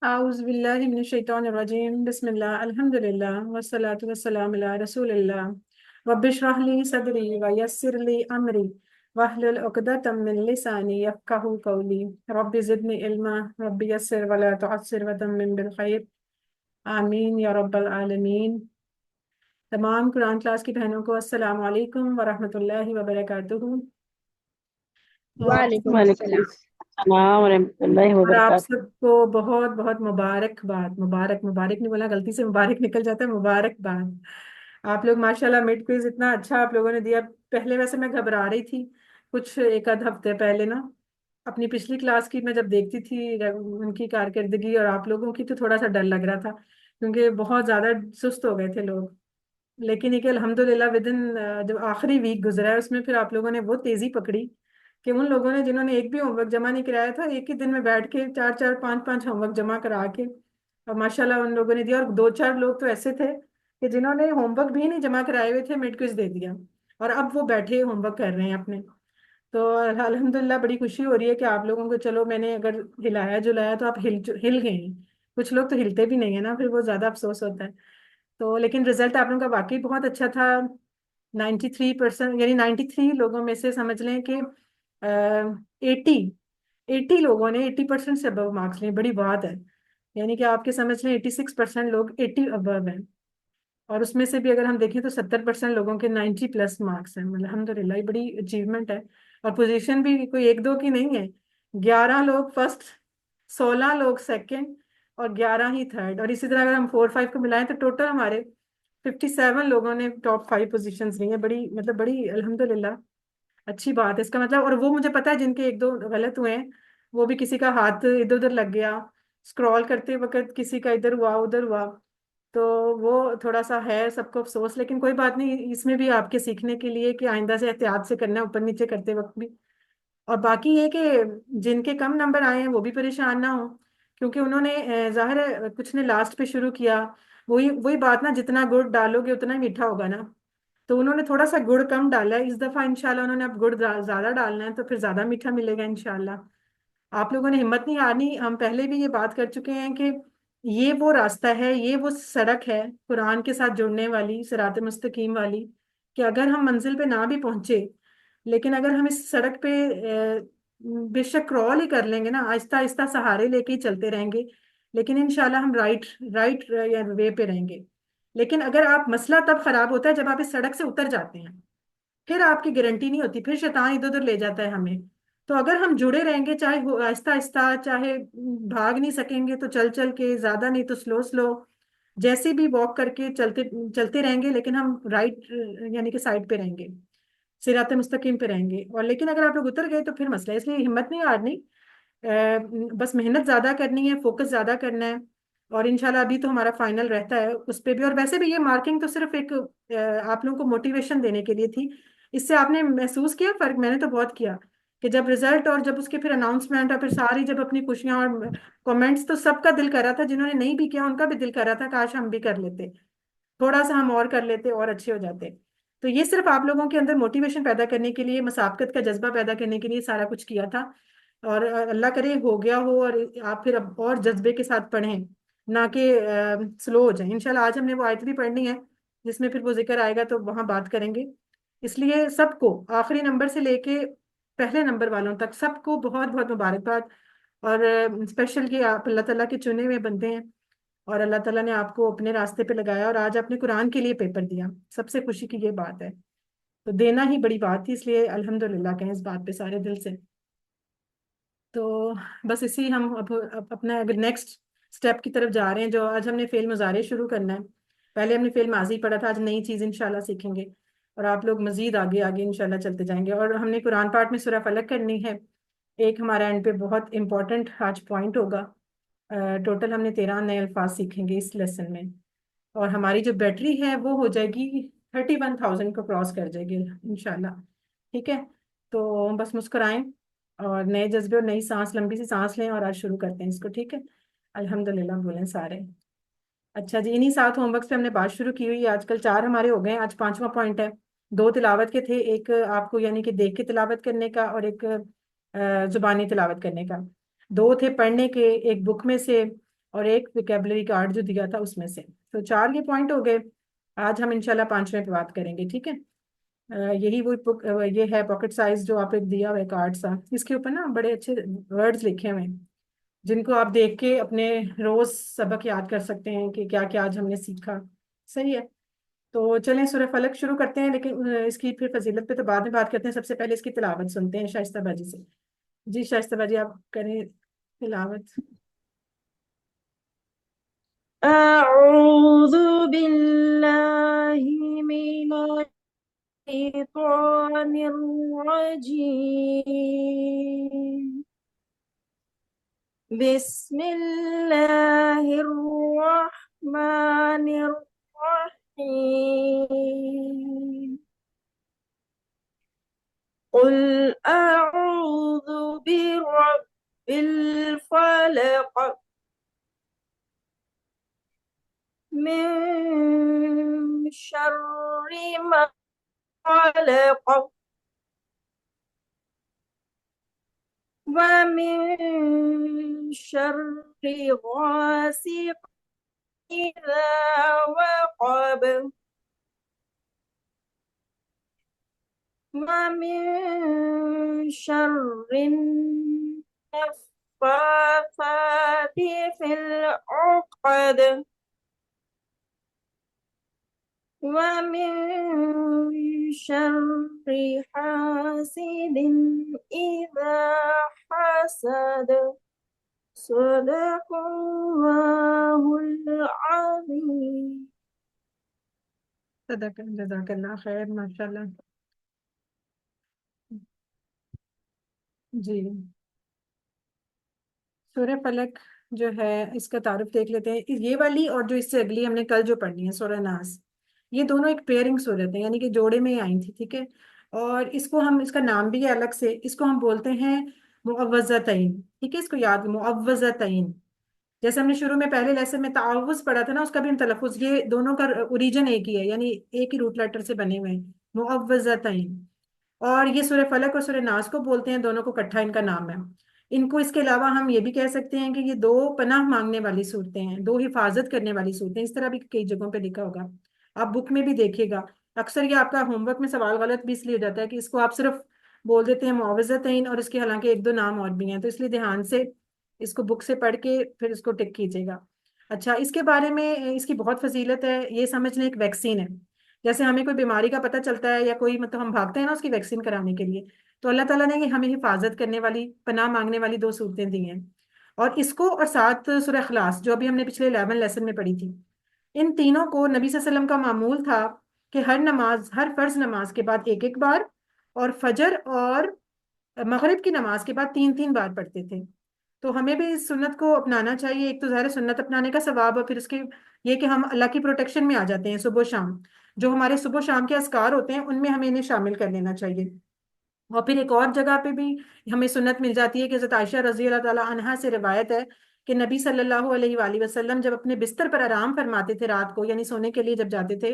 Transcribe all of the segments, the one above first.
أعوذ بالله من الشيطان الرجيم بسم الله الحمد لله والصلاة والسلام على رسول الله رب اشرح لي صدري ويسر لي أمري واحلل عقدة من لساني يفقهوا قولي رب زدني علما رب يسر ولا تعسر وتمم بالخير آمین یا رب العالمین۔ تمام قرآن کلاس کی بہنوں کو السلام علیکم ورحمۃ اللہ وبرکاتہ۔ اور وعلیکم وعلیکم السلام۔ السلام ورحمۃ اللہ اور آپ وبرکاتہ۔ سب کو بہت بہت مبارکباد۔ مبارک مبارک نہیں بولا، غلطی سے مبارک نکل جاتا ہے، مبارکباد۔ آپ لوگ ماشاءاللہ مڈ کوئز اتنا اچھا آپ لوگوں نے دیا۔ پہلے ویسے میں گھبرا رہی تھی کچھ ایک آدھ ہفتے پہلے نا، اپنی پچھلی کلاس کی میں جب دیکھتی تھی ان کی کارکردگی اور آپ لوگوں کی، تو تھوڑا سا ڈر لگ رہا تھا کیونکہ بہت زیادہ سست ہو گئے تھے لوگ۔ لیکن یہ کہ الحمدللہ ودن جب آخری ویک گزرا ہے اس میں پھر آپ لوگوں نے وہ تیزی پکڑی کہ ان لوگوں نے جنہوں نے ایک بھی ہوم ورک جمع نہیں کرایا تھا، ایک ہی دن میں بیٹھ کے 4 4 5 5 ہوم ورک جمع کرا کے، اور ماشاءاللہ ان لوگوں نے دیا۔ اور 2 4 لوگ تو ایسے تھے کہ جنہوں نے ہوم ورک بھی نہیں جمع کرائے ہوئے تھے، مڈ کوئز دے دیا اور اب وہ بیٹھے ہوم ورک کر رہے ہیں اپنے۔ تو الحمدللہ بڑی خوشی ہو رہی ہے کہ آپ لوگوں کو، چلو میں نے اگر ہلایا جلایا تو آپ ہل گئے ہیں۔ کچھ لوگ تو ہلتے بھی نہیں ہیں نا، پھر وہ زیادہ افسوس ہوتا ہے۔ تو لیکن رزلٹ آپ لوگوں کا واقعی بہت اچھا تھا۔ 93%، یعنی 93 لوگوں میں سے سمجھ لیں کہ 80 لوگوں نے 80% سے ابو مارکس لیے، بڑی بات ہے۔ یعنی کہ آپ کے سمجھ لیں 86% لوگ 80 ابو ہیں، اور اس میں سے بھی اگر ہم دیکھیں تو 70% لوگوں کے 90+ مارکس ہیں۔ الحمدللہ یہ بڑی اچیومنٹ ہے، اور پوزیشن بھی کوئی ایک دو کی نہیں ہے۔ 11 لوگ فرسٹ، 16 لوگ سیکنڈ، اور 11 ہی تھرڈ۔ اور اسی طرح اگر ہم 4 5 کو ملائیں تو ٹوٹل ہمارے 57 لوگوں نے ٹاپ 5 پوزیشنز لی ہیں۔ بڑی مطلب بڑی الحمدللہ اچھی بات ہے اس کا مطلب۔ اور وہ مجھے پتا ہے جن کے ایک دو غلط ہوئے ہیں، وہ بھی کسی کا ہاتھ ادھر ادھر لگ گیا، اسکرول کرتے وقت کسی کا ادھر ہوا ادھر ہوا، تو وہ تھوڑا سا ہے سب کو افسوس، لیکن کوئی بات نہیں، اس میں بھی آپ کے سیکھنے کے لیے کہ آئندہ سے احتیاط سے کرنا ہے اوپر نیچے کرتے وقت بھی۔ اور باقی یہ کہ جن کے کم نمبر آئے ہیں وہ بھی پریشان نہ ہوں، کیونکہ انہوں نے ظاہر ہے کچھ نے لاسٹ پہ شروع کیا، وہی بات نا، جتنا گڑ ڈالو گے اتنا ہی میٹھا ہوگا نا۔ تو انہوں نے تھوڑا سا گڑ کم ڈالا ہے اس دفعہ، انشاءاللہ انہوں نے اب گڑ زیادہ ڈالنا ہے، تو پھر زیادہ میٹھا ملے گا انشاءاللہ۔ آپ لوگوں نے ہمت نہیں ہارنی، ہم پہلے بھی یہ بات کر چکے ہیں کہ یہ وہ راستہ ہے، یہ وہ سڑک ہے قرآن کے ساتھ جڑنے والی، صراط مستقیم والی، کہ اگر ہم منزل پہ نہ بھی پہنچے، لیکن اگر ہم اس سڑک پہ بے شک کرال ہی کر لیں گے نا، آہستہ آہستہ سہارے لے کے ہی چلتے رہیں گے، لیکن انشاءاللہ ہم رائٹ وے پہ رہیں گے۔ لیکن اگر آپ، مسئلہ تب خراب ہوتا ہے جب آپ اس سڑک سے اتر جاتے ہیں، پھر آپ کی گارنٹی نہیں ہوتی، پھر شیطان ادھر ادھر لے جاتا ہے ہمیں۔ تو اگر ہم جڑے رہیں گے، چاہے آہستہ آہستہ، چاہے بھاگ نہیں سکیں گے تو چل چل کے، زیادہ نہیں تو سلو سلو، جیسے بھی واک کر کے چلتے رہیں گے، لیکن ہم رائٹ یعنی کہ سائڈ پہ رہیں گے، صراط مستقیم پہ رہیں گے۔ اور لیکن اگر آپ لوگ اتر گئے تو پھر مسئلہ ہے، اس لیے ہمت نہیں ہارنی، بس محنت زیادہ کرنی ہے، فوکس زیادہ کرنا ہے۔ اور انشاءاللہ ابھی تو ہمارا فائنل رہتا ہے اس پہ بھی، اور ویسے بھی یہ مارکنگ تو صرف ایک آپ لوگوں کو موٹیویشن دینے کے لیے تھی۔ اس سے آپ نے محسوس کیا فرق؟ میں نے تو بہت کیا کہ جب رزلٹ اور جب اس کے پھر اناؤنسمنٹ اور پھر ساری جب اپنی خوشیاں اور کامنٹس، تو سب کا دل کر رہا تھا، جنہوں نے نہیں بھی کیا ان کا بھی دل کر رہا تھا کاش ہم بھی کر لیتے، تھوڑا سا ہم اور کر لیتے اور اچھے ہو جاتے۔ تو یہ صرف آپ لوگوں کے اندر موٹیویشن پیدا کرنے کے لیے، مسابقت کا جذبہ پیدا کرنے کے لیے سارا کچھ کیا تھا۔ اور اللہ کرے ہو گیا ہو، اور آپ پھر اب اور جذبے کے ساتھ پڑھیں، نہ کہ سلو ہو جائیں۔ انشاءاللہ آج ہم نے وہ آیت بھی پڑھنی ہے جس میں پھر وہ ذکر آئے گا، تو وہاں بات کریں گے۔ اس لیے سب کو آخری نمبر سے لے کے پہلے نمبر والوں تک سب کو بہت بہت مبارکباد، اور اسپیشل کہ آپ اللہ تعالیٰ کے چنے ہوئے بندے ہیں، اور اللہ تعالیٰ نے آپ کو اپنے راستے پہ لگایا، اور آج آپ نے قرآن کے لیے پیپر دیا، سب سے خوشی کی یہ بات ہے۔ تو دینا ہی بڑی بات تھی، اس لیے الحمدللہ کہیں اس بات پہ سارے دل سے۔ تو بس اسی ہم اب اپنا اگر نیکسٹ سٹیپ کی طرف جا رہے ہیں، جو آج ہم نے فعل مضارع شروع کرنا ہے۔ پہلے ہم نے فعل ماضی پڑھا تھا، آج نئی چیز انشاءاللہ سیکھیں گے، اور آپ لوگ مزید آگے آگے انشاءاللہ چلتے جائیں گے۔ اور ہم نے قرآن پاک میں سورہ فلق کرنی ہے، ایک ہمارا اینڈ پہ بہت امپورٹنٹ آج پوائنٹ ہوگا۔ ٹوٹل ہم نے 13 نئے الفاظ سیکھیں گے اس لیسن میں، اور ہماری جو بیٹری ہے وہ ہو جائے گی 31,000 کو کراس کر جائے گی انشاءاللہ۔ ٹھیک ہے، تو بس مسکرائیں اور نئے جذبے اور نئی سانس، لمبی سی سانس لیں، اور آج شروع کرتے ہیں اس کو۔ ٹھیک ہے، الحمدللہ بولیں سارے۔ اچھا جی، انہی 7 ہوم ورکس پہ ہم نے بات شروع کی ہوئی ہے، آج کل 4 ہمارے ہو گئے ہیں، آج 5واں پوائنٹ ہے۔ 2 تلاوت کے تھے، ایک آپ کو یعنی کہ دیکھ کے تلاوت کرنے کا، اور ایک زبانی تلاوت کرنے کا۔ 2 تھے پڑھنے کے، ایک بک میں سے اور ایک ویکیبلری کارڈ جو دیا تھا اس میں سے. تو 4 یہ پوائنٹ ہو گئے. آج ہم انشاءاللہ 5ویں پہ بات کریں گے. ٹھیک ہے. یہی وہ یہ ہے پاکٹ سائز جو آپ ایک دیا ہوا ہے کارڈ سا. اس کے اوپر نا بڑے اچھے ورڈز لکھے ہوئے ہیں جن کو آپ دیکھ کے اپنے روز سبق یاد کر سکتے ہیں کہ کیا کیا آج ہم نے سیکھا. صحیح ہے. تو چلیں سورہ فلق شروع کرتے ہیں، لیکن اس کی پھر فضیلت پہ تو بعد میں بات کرتے ہیں. سب سے پہلے اس کی تلاوت سنتے ہیں شائستہ باجی سے. جی شائستہ باجی آپ کریں تلاوت. أعوذ بالله من الشيطان الرجيم. بسم الله الرحمن الرحيم. قل أعوذ برب الفلق من شر ما خلق ومن شر غاسق إذا وقب ومن شر النفاثات في العقد ومن شر حاسد إذا حسد. صدق الله العظيم. صدق جزاک اللہ خیر. ماشاء اللہ. جی سورہ فلق جو ہے اس کا تعارف دیکھ لیتے ہیں. یہ والی اور جو اس سے اگلی ہم نے کل جو پڑھنی ہے سورہ ناس، یہ دونوں ایک پیئرنگ صورت ہے، یعنی کہ جوڑے میں آئی تھی. ٹھیک ہے. اور اس کو ہم، اس کا نام بھی ہے الگ سے، اس کو ہم بولتے ہیں معوذتین. ٹھیک ہے. اس کو یاد معوذتین. جیسے ہم نے شروع میں پہلے لیسن میں تعوذ پڑھا تھا نا، اس کا بھی ہم تلفظ، یہ دونوں کا اوریجن ایک ہی ہے، یعنی ایک ہی روٹ لیٹر سے بنے ہوئے ہیں. معوذتین. اور یہ سورہ فلق اور سورہ ناس کو بولتے ہیں، دونوں کو اکٹھا ان کا نام ہے. ان کو اس کے علاوہ ہم یہ بھی کہہ سکتے ہیں کہ یہ دو پناہ مانگنے والی صورتیں ہیں، دو حفاظت کرنے والی صورتیں. اس طرح بھی کئی جگہوں پہ لکھا ہوگا، آپ بک میں بھی دیکھیے گا. اکثر یہ آپ کا ہوم ورک میں سوال غلط بھی اس لیے ہو جاتا ہے کہ اس کو آپ صرف بول دیتے ہیں معوذتین، اور اس کے حالانکہ ایک دو نام اور بھی ہیں. تو اس لیے دھیان سے اس کو بک سے پڑھ کے پھر اس کو ٹک کیجیے گا. اچھا، اس کے بارے میں اس کی بہت فضیلت ہے. یہ سمجھ لیں ایک ویکسین ہے. جیسے ہمیں کوئی بیماری کا پتہ چلتا ہے یا کوئی مطلب ہم بھاگتے ہیں نا اس کی ویکسین کرانے کے لیے، تو اللہ تعالیٰ نے یہ ہمیں حفاظت کرنے والی، پناہ مانگنے والی دو صورتیں دی ہیں. اور اس کو اور ساتھ سورہ اخلاص جو ابھی ہم نے پچھلے 11 لیسن میں پڑھی تھی، ان تینوں کو نبی صلی اللہ علیہ وسلم کا معمول تھا کہ ہر نماز، ہر فرض نماز کے بعد ایک ایک بار، اور فجر اور مغرب کی نماز کے بعد 3 3 بار پڑھتے تھے. تو ہمیں بھی اس سنت کو اپنانا چاہیے. ایک تو ظاہر سنت اپنانے کا ثواب، اور پھر اس کے یہ کہ ہم اللہ کی پروٹیکشن میں آ جاتے ہیں صبح و شام. جو ہمارے صبح و شام کے اذکار ہوتے ہیں ان میں ہمیں انہیں شامل کر لینا چاہیے. اور پھر ایک اور جگہ پہ بھی ہمیں سنت مل جاتی ہے کہ حضرت عائشہ رضی اللہ تعالیٰ عنہا سے روایت ہے کہ نبی صلی اللہ علیہ وآلہ وسلم جب اپنے بستر پر آرام فرماتے تھے رات کو، یعنی سونے کے لیے جب جاتے تھے،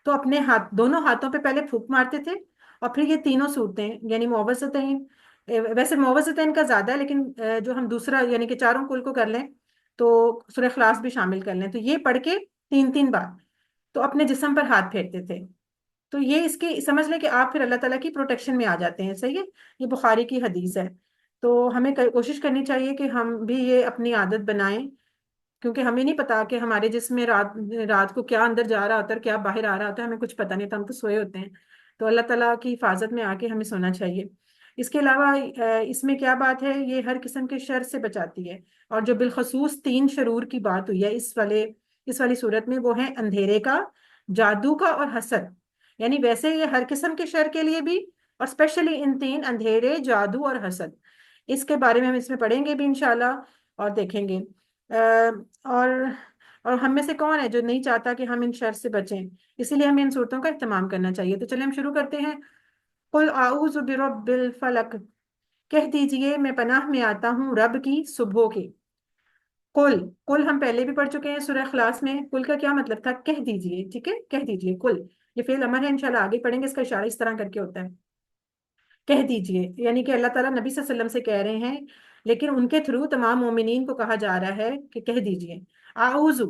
تو اپنے ہاتھ، دونوں ہاتھوں پہ پہلے پھونک مارتے تھے، اور پھر یہ تینوں صورتیں یعنی معوذتین، ویسے معوذتین کا زیادہ ہے، لیکن جو ہم دوسرا یعنی کہ چاروں کل کو کر لیں تو سورہ اخلاص بھی شامل کر لیں، تو یہ پڑھ کے 3 3 بار تو اپنے جسم پر ہاتھ پھیرتے تھے. تو یہ اس کی سمجھ لیں کہ آپ پھر اللہ تعالیٰ کی پروٹیکشن میں آ جاتے ہیں. صحیح ہے. یہ بخاری کی حدیث ہے. تو ہمیں کوشش کرنی چاہیے کہ ہم بھی یہ اپنی عادت بنائیں، کیونکہ ہمیں نہیں پتا کہ ہمارے جسم میں رات کو کیا اندر جا رہا ہوتا ہے، کیا باہر آ رہا ہوتا ہے، ہمیں کچھ پتہ نہیں ہوتا، ہم تو سوئے ہوتے ہیں. تو اللہ تعالیٰ کی حفاظت میں آ کے ہمیں سونا چاہیے. اس کے علاوہ اس میں کیا بات ہے، یہ ہر قسم کے شر سے بچاتی ہے. اور جو بالخصوص 3 شرور کی بات ہوئی ہے اس والی صورت میں، وہ ہے اندھیرے کا، جادو کا اور حسد. یعنی ویسے یہ ہر قسم کے شر کے لیے بھی، اور اسپیشلی ان 3 اندھیرے، جادو اور حسد، اس کے بارے میں ہم اس میں پڑھیں گے بھی انشاءاللہ اور دیکھیں گے. اور اور ہم میں سے کون ہے جو نہیں چاہتا کہ ہم ان شر سے بچیں؟ اسی لیے ہمیں ان صورتوں کا اہتمام کرنا چاہیے. تو چلیں ہم شروع کرتے ہیں. قل اعوذ برب الفلق، کہہ دیجئے میں پناہ میں آتا ہوں رب کی صبحوں کے. قل ہم پہلے بھی پڑھ چکے ہیں سورہ اخلاص میں. قل کا کیا مطلب تھا؟ کہہ دیجئے. ٹھیک ہے، کہہ دیجئے. قل یہ فعل امر ہے، انشاءاللہ آگے پڑھیں گے. اس کا اشارہ اس طرح کر کے ہوتا ہے، کہہ دیجئے، یعنی کہ اللہ تعالیٰ نبی صلی اللہ علیہ وسلم سے کہہ رہے ہیں لیکن ان کے تھرو تمام مومنین کو کہا جا رہا ہے کہ کہہ دیجئے اعوذ.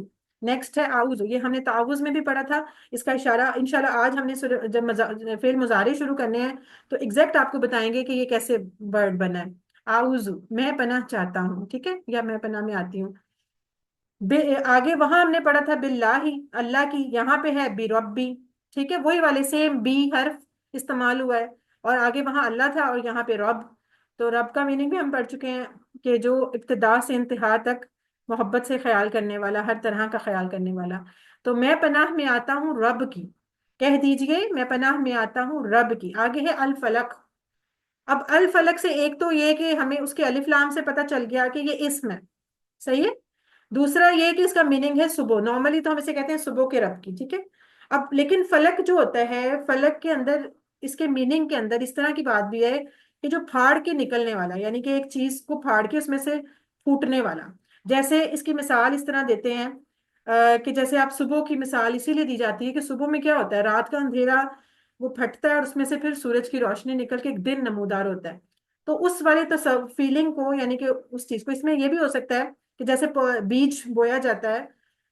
نیکسٹ ہے اعوذ. یہ ہم نے تعوذ میں بھی پڑھا تھا. اس کا اشارہ انشاءاللہ آج ہم نے جب فعل مضارع شروع کرنے ہیں تو ایگزیکٹ آپ کو بتائیں گے کہ یہ کیسے ورڈ بنا ہے. اعوذ میں پناہ چاہتا ہوں, ٹھیک ہے, یا میں پناہ میں آتی ہوں. آگے وہاں ہم نے پڑھا تھا باللہ, اللہ کی. یہاں پہ ہے بربی, ٹھیک ہے, وہی والے سیم بی حرف استعمال ہوا ہے. اور آگے وہاں اللہ تھا اور یہاں پہ رب. تو رب کا میننگ بھی ہم پڑھ چکے ہیں کہ جو ابتدا سے انتہا تک محبت سے خیال کرنے والا, ہر طرح کا خیال کرنے والا. تو میں پناہ میں آتا ہوں رب کی. کہہ دیجئے میں پناہ میں آتا ہوں رب کی. آگے ہے الفلق. اب الفلق سے ایک تو یہ کہ ہمیں اس کے الف لام سے پتہ چل گیا کہ یہ اسم ہے, صحیح ہے. دوسرا یہ کہ اس کا میننگ ہے صبح. نارملی تو ہم اسے کہتے ہیں صبح کے رب کی, ٹھیک ہے. اب لیکن فلک جو ہوتا ہے, فلک کے اندر اس کے میننگ کے اندر اس طرح کی بات بھی ہے کہ جو پھاڑ کے نکلنے والا, یعنی کہ ایک چیز کو پھاڑ کے اس میں سے پھوٹنے والا. جیسے اس کی مثال اس طرح دیتے ہیں کہ جیسے آپ صبح کی مثال اسی لیے دی جاتی ہے کہ صبح میں کیا ہوتا ہے, رات کا اندھیرا وہ پھٹتا ہے اور اس میں سے پھر سورج کی روشنی نکل کے ایک دن نمودار ہوتا ہے. تو اس والے فیلنگ کو, یعنی کہ اس چیز کو, اس میں یہ بھی ہو سکتا ہے کہ جیسے بیج بویا جاتا ہے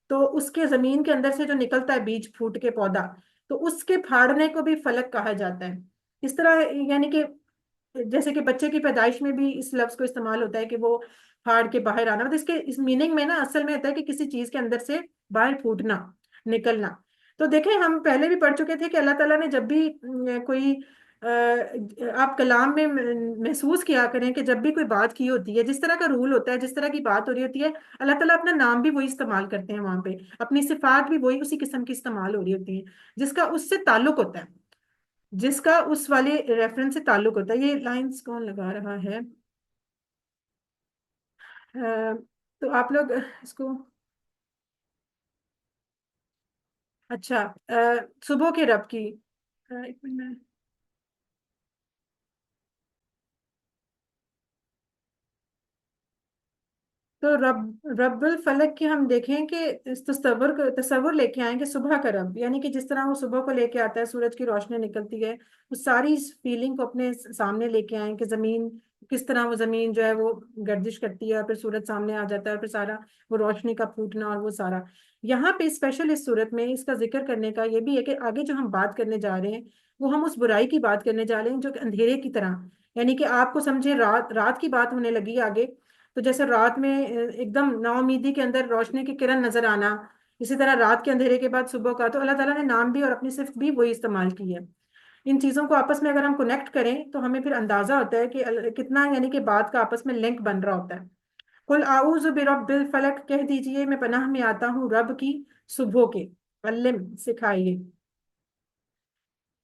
تو اس کے زمین کے اندر سے جو نکلتا ہے بیج پھوٹ کے پودا, تو اس کے پھاڑنے کو بھی فلک کہا جاتا ہے. اس طرح یعنی کہ جیسے کہ بچے کی پیدائش میں بھی اس لفظ کو استعمال ہوتا ہے کہ وہ پھاڑ کے باہر آنا. مطلب اس میننگ میں نا اصل میں ہوتا ہے کہ کسی چیز کے اندر سے باہر پھوٹنا, نکلنا. تو دیکھیں ہم پہلے بھی پڑھ چکے تھے کہ اللہ تعالیٰ نے جب بھی کوئی آپ کلام میں محسوس کیا کریں کہ جب بھی کوئی بات کی ہوتی ہے, جس طرح کا رول ہوتا ہے, جس طرح کی بات ہو رہی ہوتی ہے, اللہ تعالیٰ اپنا نام بھی وہی استعمال کرتے ہیں وہاں پہ, اپنی صفات بھی وہی اسی قسم کی استعمال ہو رہی ہوتی ہیں جس کا اس سے تعلق ہوتا ہے, جس کا اس والے ریفرنس سے تعلق ہوتا ہے. یہ لائنز کون لگا رہا ہے؟ تو آپ لوگ اس کو اچھا صبح کے رب کی, ایک منٹ تو رب الفلق کی ہم دیکھیں کہ اس تصور لے کے آئیں کہ صبح کا رب, یعنی کہ جس طرح وہ صبح کو لے کے آتا ہے, سورج کی روشنی نکلتی ہے, اس ساری فیلنگ کو اپنے سامنے لے کے آئیں کہ زمین کس طرح, وہ زمین جو ہے وہ گردش کرتی ہے اور پھر سورج سامنے آ جاتا ہے اور پھر سارا وہ روشنی کا پھوٹنا اور وہ سارا. یہاں پہ اسپیشل اس صورت میں اس کا ذکر کرنے کا یہ بھی ہے کہ آگے جو ہم بات کرنے جا رہے ہیں وہ ہم اس برائی کی بات کرنے جا رہے ہیں جو کہ اندھیرے کی طرح, یعنی کہ آپ کو سمجھے رات کی بات ہونے لگی آگے. تو جیسے رات میں ایک دم نا امیدی کے اندر روشنی کی کرن نظر آنا, اسی طرح رات کے اندھیرے کے بعد صبح کا. تو اللہ تعالیٰ نے نام بھی اور اپنی صفت بھی وہی استعمال کی ہے. ان چیزوں کو آپس میں اگر ہم کنیکٹ کریں تو ہمیں پھر اندازہ ہوتا ہے کہ کتنا, یعنی کہ بات کا آپس میں لنک بن رہا ہوتا ہے. قل اعوذ برب الفلق, کہہ دیجئے میں پناہ میں آتا ہوں رب کی صبح کے. علم سکھائیے.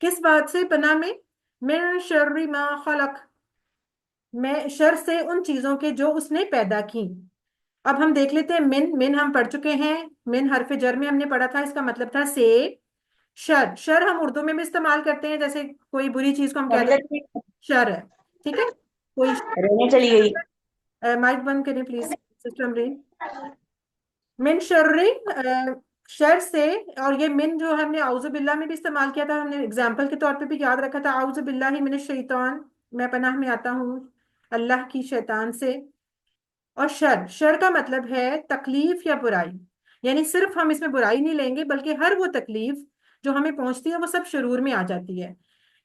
کس بات سے پناہ میں؟ من شر ما خلق, میں شر سے ان چیزوں کے جو اس نے پیدا کی. اب ہم دیکھ لیتے ہیں من ہم پڑھ چکے ہیں. من حرف جر میں ہم نے پڑھا تھا, اس کا مطلب تھا سے. شر ہم اردو میں بھی استعمال کرتے ہیں, جیسے کوئی بری چیز کو ہم کہہ دیتے ہیں شر ہے, ٹھیک ہے. کوئی رہنے چلی گئی. مائک بند کریں پلیز سسٹر امرین. من شر, شر سے. اور یہ من جو ہم نے اعوذ باللہ میں بھی استعمال کیا تھا, ہم نے اگزامپل کے طور پہ بھی یاد رکھا تھا اعوذ باللہ من الشیطان, میں پناہ میں آتا ہوں اللہ کی شیطان سے. اور شر کا مطلب ہے تکلیف یا برائی, یعنی صرف ہم اس میں برائی نہیں لیں گے بلکہ ہر وہ تکلیف جو ہمیں پہنچتی ہے وہ سب شرور میں آ جاتی ہے.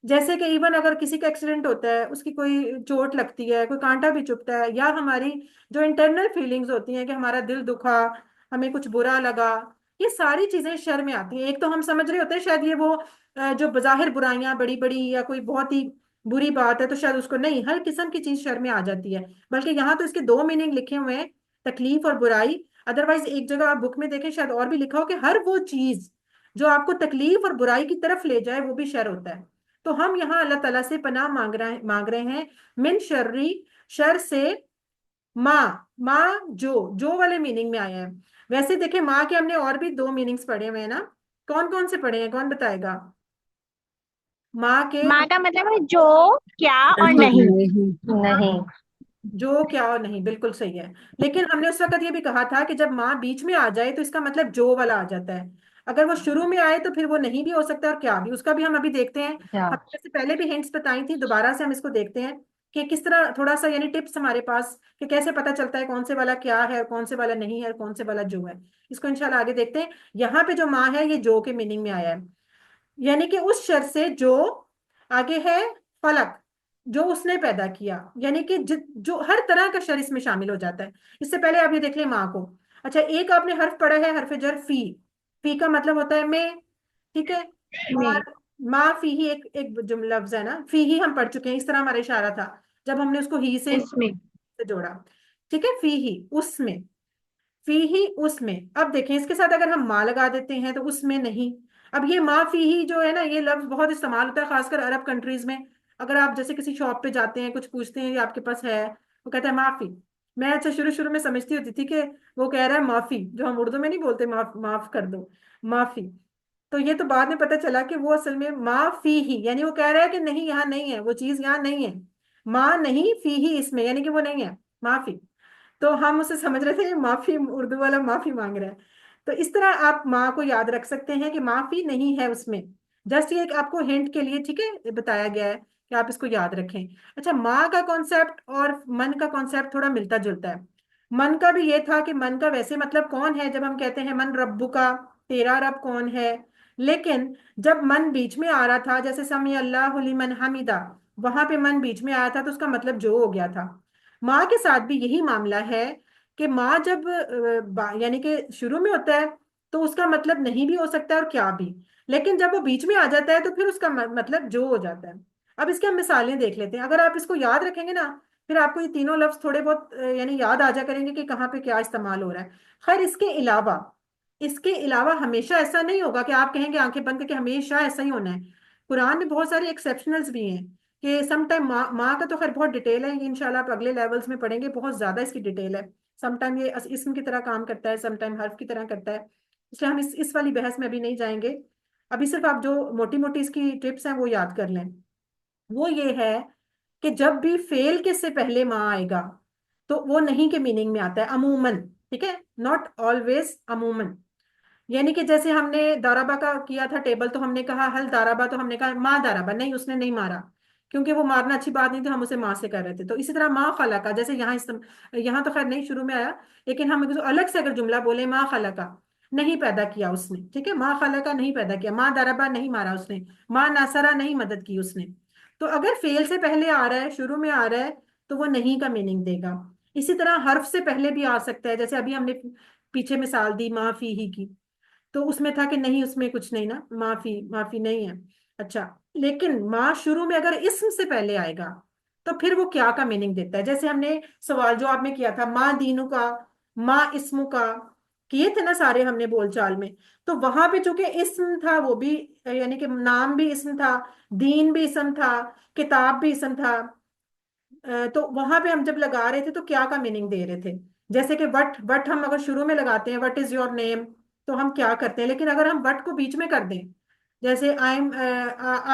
جیسے کہ ایون اگر کسی کا ایکسیڈنٹ ہوتا ہے, اس کی کوئی چوٹ لگتی ہے, کوئی کانٹا بھی چبھتا ہے, یا ہماری جو انٹرنل فیلنگز ہوتی ہیں کہ ہمارا دل دکھا, ہمیں کچھ برا لگا, یہ ساری چیزیں شر میں آتی ہیں. ایک تو ہم سمجھ رہے ہوتے ہیں شاید یہ وہ جو بظاہر برائیاں بڑی بڑی یا کوئی بہت ہی بری بات ہے تو شاید اس کو, نہیں, ہر قسم کی چیز شر میں آ جاتی ہے. بلکہ یہاں تو اس کے دو میننگ لکھے ہوئے ہیں, تکلیف اور برائی. ادروائز ایک جگہ آپ بک میں دیکھیں شاید اور بھی لکھا ہو کہ ہر وہ چیز جو آپ کو تکلیف اور برائی کی طرف لے جائے وہ بھی شر ہوتا ہے. تو ہم یہاں اللہ تعالیٰ سے پناہ مانگ رہے ہیں من شرری, شر سے. ماں جو والے میننگ میں آیا ہے. ویسے دیکھیں ماں کے ہم نے اور بھی دو میننگز پڑھے ہوئے ہیں نا, کون کون سے پڑھے ہیں, کون بتائے گا؟ ماں کے ماں کا مطلب ہے جو, کیا اور نہیں. نہیں. جو, کیا اور نہیں, بالکل صحیح ہے. لیکن ہم نے اس وقت یہ بھی کہا تھا کہ جب ماں بیچ میں آ جائے تو اس کا مطلب جو والا آ جاتا ہے. اگر وہ شروع میں آئے تو پھر وہ نہیں بھی ہو سکتا اور کیا بھی, اس کا بھی ہم ابھی دیکھتے ہیں. ہم نے سے پہلے بھی ہنٹس بتائی تھی, دوبارہ سے ہم اس کو دیکھتے ہیں کہ کس طرح تھوڑا سا یعنی ٹپس ہمارے پاس کہ کیسے پتا چلتا ہے کون سے والا کیا ہے اور کون سے والا نہیں ہے اور کون سے والا جو ہے. اس کو انشاءاللہ آگے دیکھتے ہیں. یہاں پہ جو ماں ہے یہ جو کے میننگ میں آیا ہے، یعنی کہ اس شر سے جو آگے ہے فلک، جو اس نے پیدا کیا، یعنی کہ جو ہر طرح کا شر اس میں شامل ہو جاتا ہے. اس سے پہلے آپ یہ دیکھ لیں ماں کو. اچھا ایک آپ نے حرف پڑھا ہے حرف جر فی. فی کا مطلب ہوتا ہے میں، ٹھیک ہے. میں اور ماں فی ہی ایک جملہ لفظ ہے نا، فی ہی ہم پڑھ چکے ہیں، اس طرح ہمارا اشارہ تھا جب ہم نے اس کو ہی سے اس میں جوڑا. ٹھیک ہے، فی ہی اس میں، فی ہی اس میں. اب دیکھیں اس کے ساتھ اگر ہم ماں لگا دیتے ہیں تو اس میں نہیں. اب یہ ماں فی ہی جو ہے نا یہ لفظ بہت استعمال ہوتا ہے خاص کر عرب کنٹریز میں. اگر آپ جیسے کسی شاپ پہ جاتے ہیں کچھ پوچھتے ہیں یہ آپ کے پاس ہے، وہ کہتا ہے معافی. میں اچھا شروع میں سمجھتی ہوتی تھی کہ وہ کہہ رہا ہے معافی، جو ہم اردو میں نہیں بولتے معاف کر دو، معافی. تو یہ تو بعد میں پتہ چلا کہ وہ اصل میں ماں فی ہی، یعنی وہ کہہ رہا ہے کہ نہیں یہاں نہیں ہے وہ چیز، یہاں نہیں ہے. ماں نہیں فی ہی اس میں، یعنی کہ وہ نہیں ہے معافی. تو ہم اسے سمجھ رہے تھے معافی، اردو والا معافی مانگ رہا ہے. تو اس طرح آپ ماں کو یاد رکھ سکتے ہیں کہ معافی نہیں ہے اس میں. جسٹ یہ ایک آپ کو ہنٹ کے لیے ٹھیک ہے بتایا گیا ہے کہ آپ اس کو یاد رکھیں. اچھا ماں کا کانسیپٹ اور من کا کانسیپٹ تھوڑا ملتا جلتا ہے. من کا بھی یہ تھا کہ من کا ویسے مطلب کون ہے، جب ہم کہتے ہیں من ربو کا، تیرا رب کون ہے. لیکن جب من بیچ میں آ رہا تھا جیسے سمی اللہ لمن حمیدہ، وہاں پہ من بیچ میں آیا تھا تو اس کا مطلب جو ہو گیا تھا. ماں کے ساتھ بھی یہی معاملہ ہے کہ ماں جب یعنی کہ شروع میں ہوتا ہے تو اس کا مطلب نہیں بھی ہو سکتا ہے اور کیا بھی، لیکن جب وہ بیچ میں آ جاتا ہے تو پھر اس کا مطلب جو ہو جاتا ہے. اب اس کے ہم مثالیں دیکھ لیتے ہیں. اگر آپ اس کو یاد رکھیں گے نا پھر آپ کو یہ تینوں لفظ تھوڑے بہت یعنی یاد آ جا کریں گے کہ کہاں پہ کیا استعمال ہو رہا ہے. خیر اس کے علاوہ ہمیشہ ایسا نہیں ہوگا کہ آپ کہیں گے آنکھیں بند کر کے ہمیشہ ایسا ہی ہونا ہے. قرآن میں بہت سارے ایکسیپشنلز بھی ہیں کہ سم ٹائم ماں کا تو خیر بہت ڈیٹیل ہے، یہ انشاءاللہ آپ اگلے لیولز میں پڑھیں گے، بہت زیادہ اس کی ڈیٹیل ہے. سم ٹائم یہ اسم کی طرح کام کرتا ہے، سم ٹائم حرف کی طرح کرتا ہے. اس لیے ہم اس والی بحث میں ابھی نہیں جائیں گے. ابھی صرف آپ جو موٹی موٹی اس کی ٹپس ہیں وہ یاد کر لیں. وہ یہ ہے کہ جب بھی فعل کے سے پہلے ماں آئے گا تو وہ نہیں کے میننگ میں آتا ہے عموماً. ٹھیک ہے، ناٹ آلویز، عموماً. یعنی کہ جیسے ہم نے دارابا کا کیا تھا ٹیبل تو ہم نے کہا حل دارابا، تو ہم نے کہا ماں دارابا، نہیں اس نے نہیں مارا کیونکہ وہ مارنا اچھی بات نہیں تھی، ہم اسے ماں سے کر رہے تھے. تو اسی طرح ماں خلقہ، جیسے یہاں تو خیر نہیں شروع میں آیا، لیکن ہم الگ سے اگر جملہ بولے ماں خلقہ، نہیں پیدا کیا اس نے. ٹھیک ہے، ماں خلقہ نہیں پیدا کیا، ماں دارابا نہیں مارا اس نے، ماں ناصرہ نہیں مدد کی اس نے. تو اگر فعل سے پہلے آ رہا ہے، شروع میں آ رہا ہے، تو وہ نہیں کا میننگ دے گا. اسی طرح حرف سے پہلے بھی آ سکتا ہے، جیسے ابھی ہم نے پیچھے مثال دی ماں فی ہی کی، تو اس میں تھا کہ نہیں اس میں کچھ نہیں نا، معافی نہیں ہے. اچھا لیکن ماں شروع میں اگر اسم سے پہلے آئے گا تو پھر وہ کیا کا میننگ دیتا ہے. جیسے ہم نے سوال جو آپ نے کیا تھا ماں دینو کا، ماں اسمو کا، کیے تھے نا سارے ہم نے بول چال میں. تو وہاں پہ چونکہ اسم تھا وہ بھی یعنی کہ نام بھی اسم تھا، دین بھی اسم تھا، کتاب بھی اسم تھا. تو وہاں پہ ہم جب لگا رہے تھے تو کیا کا میننگ دے رہے تھے. جیسے کہ وٹ ہم اگر شروع میں لگاتے ہیں وٹ از یور نیم تو ہم کیا کرتے ہیں، لیکن اگر ہم وٹ کو بیچ میں کر دیں جیسے I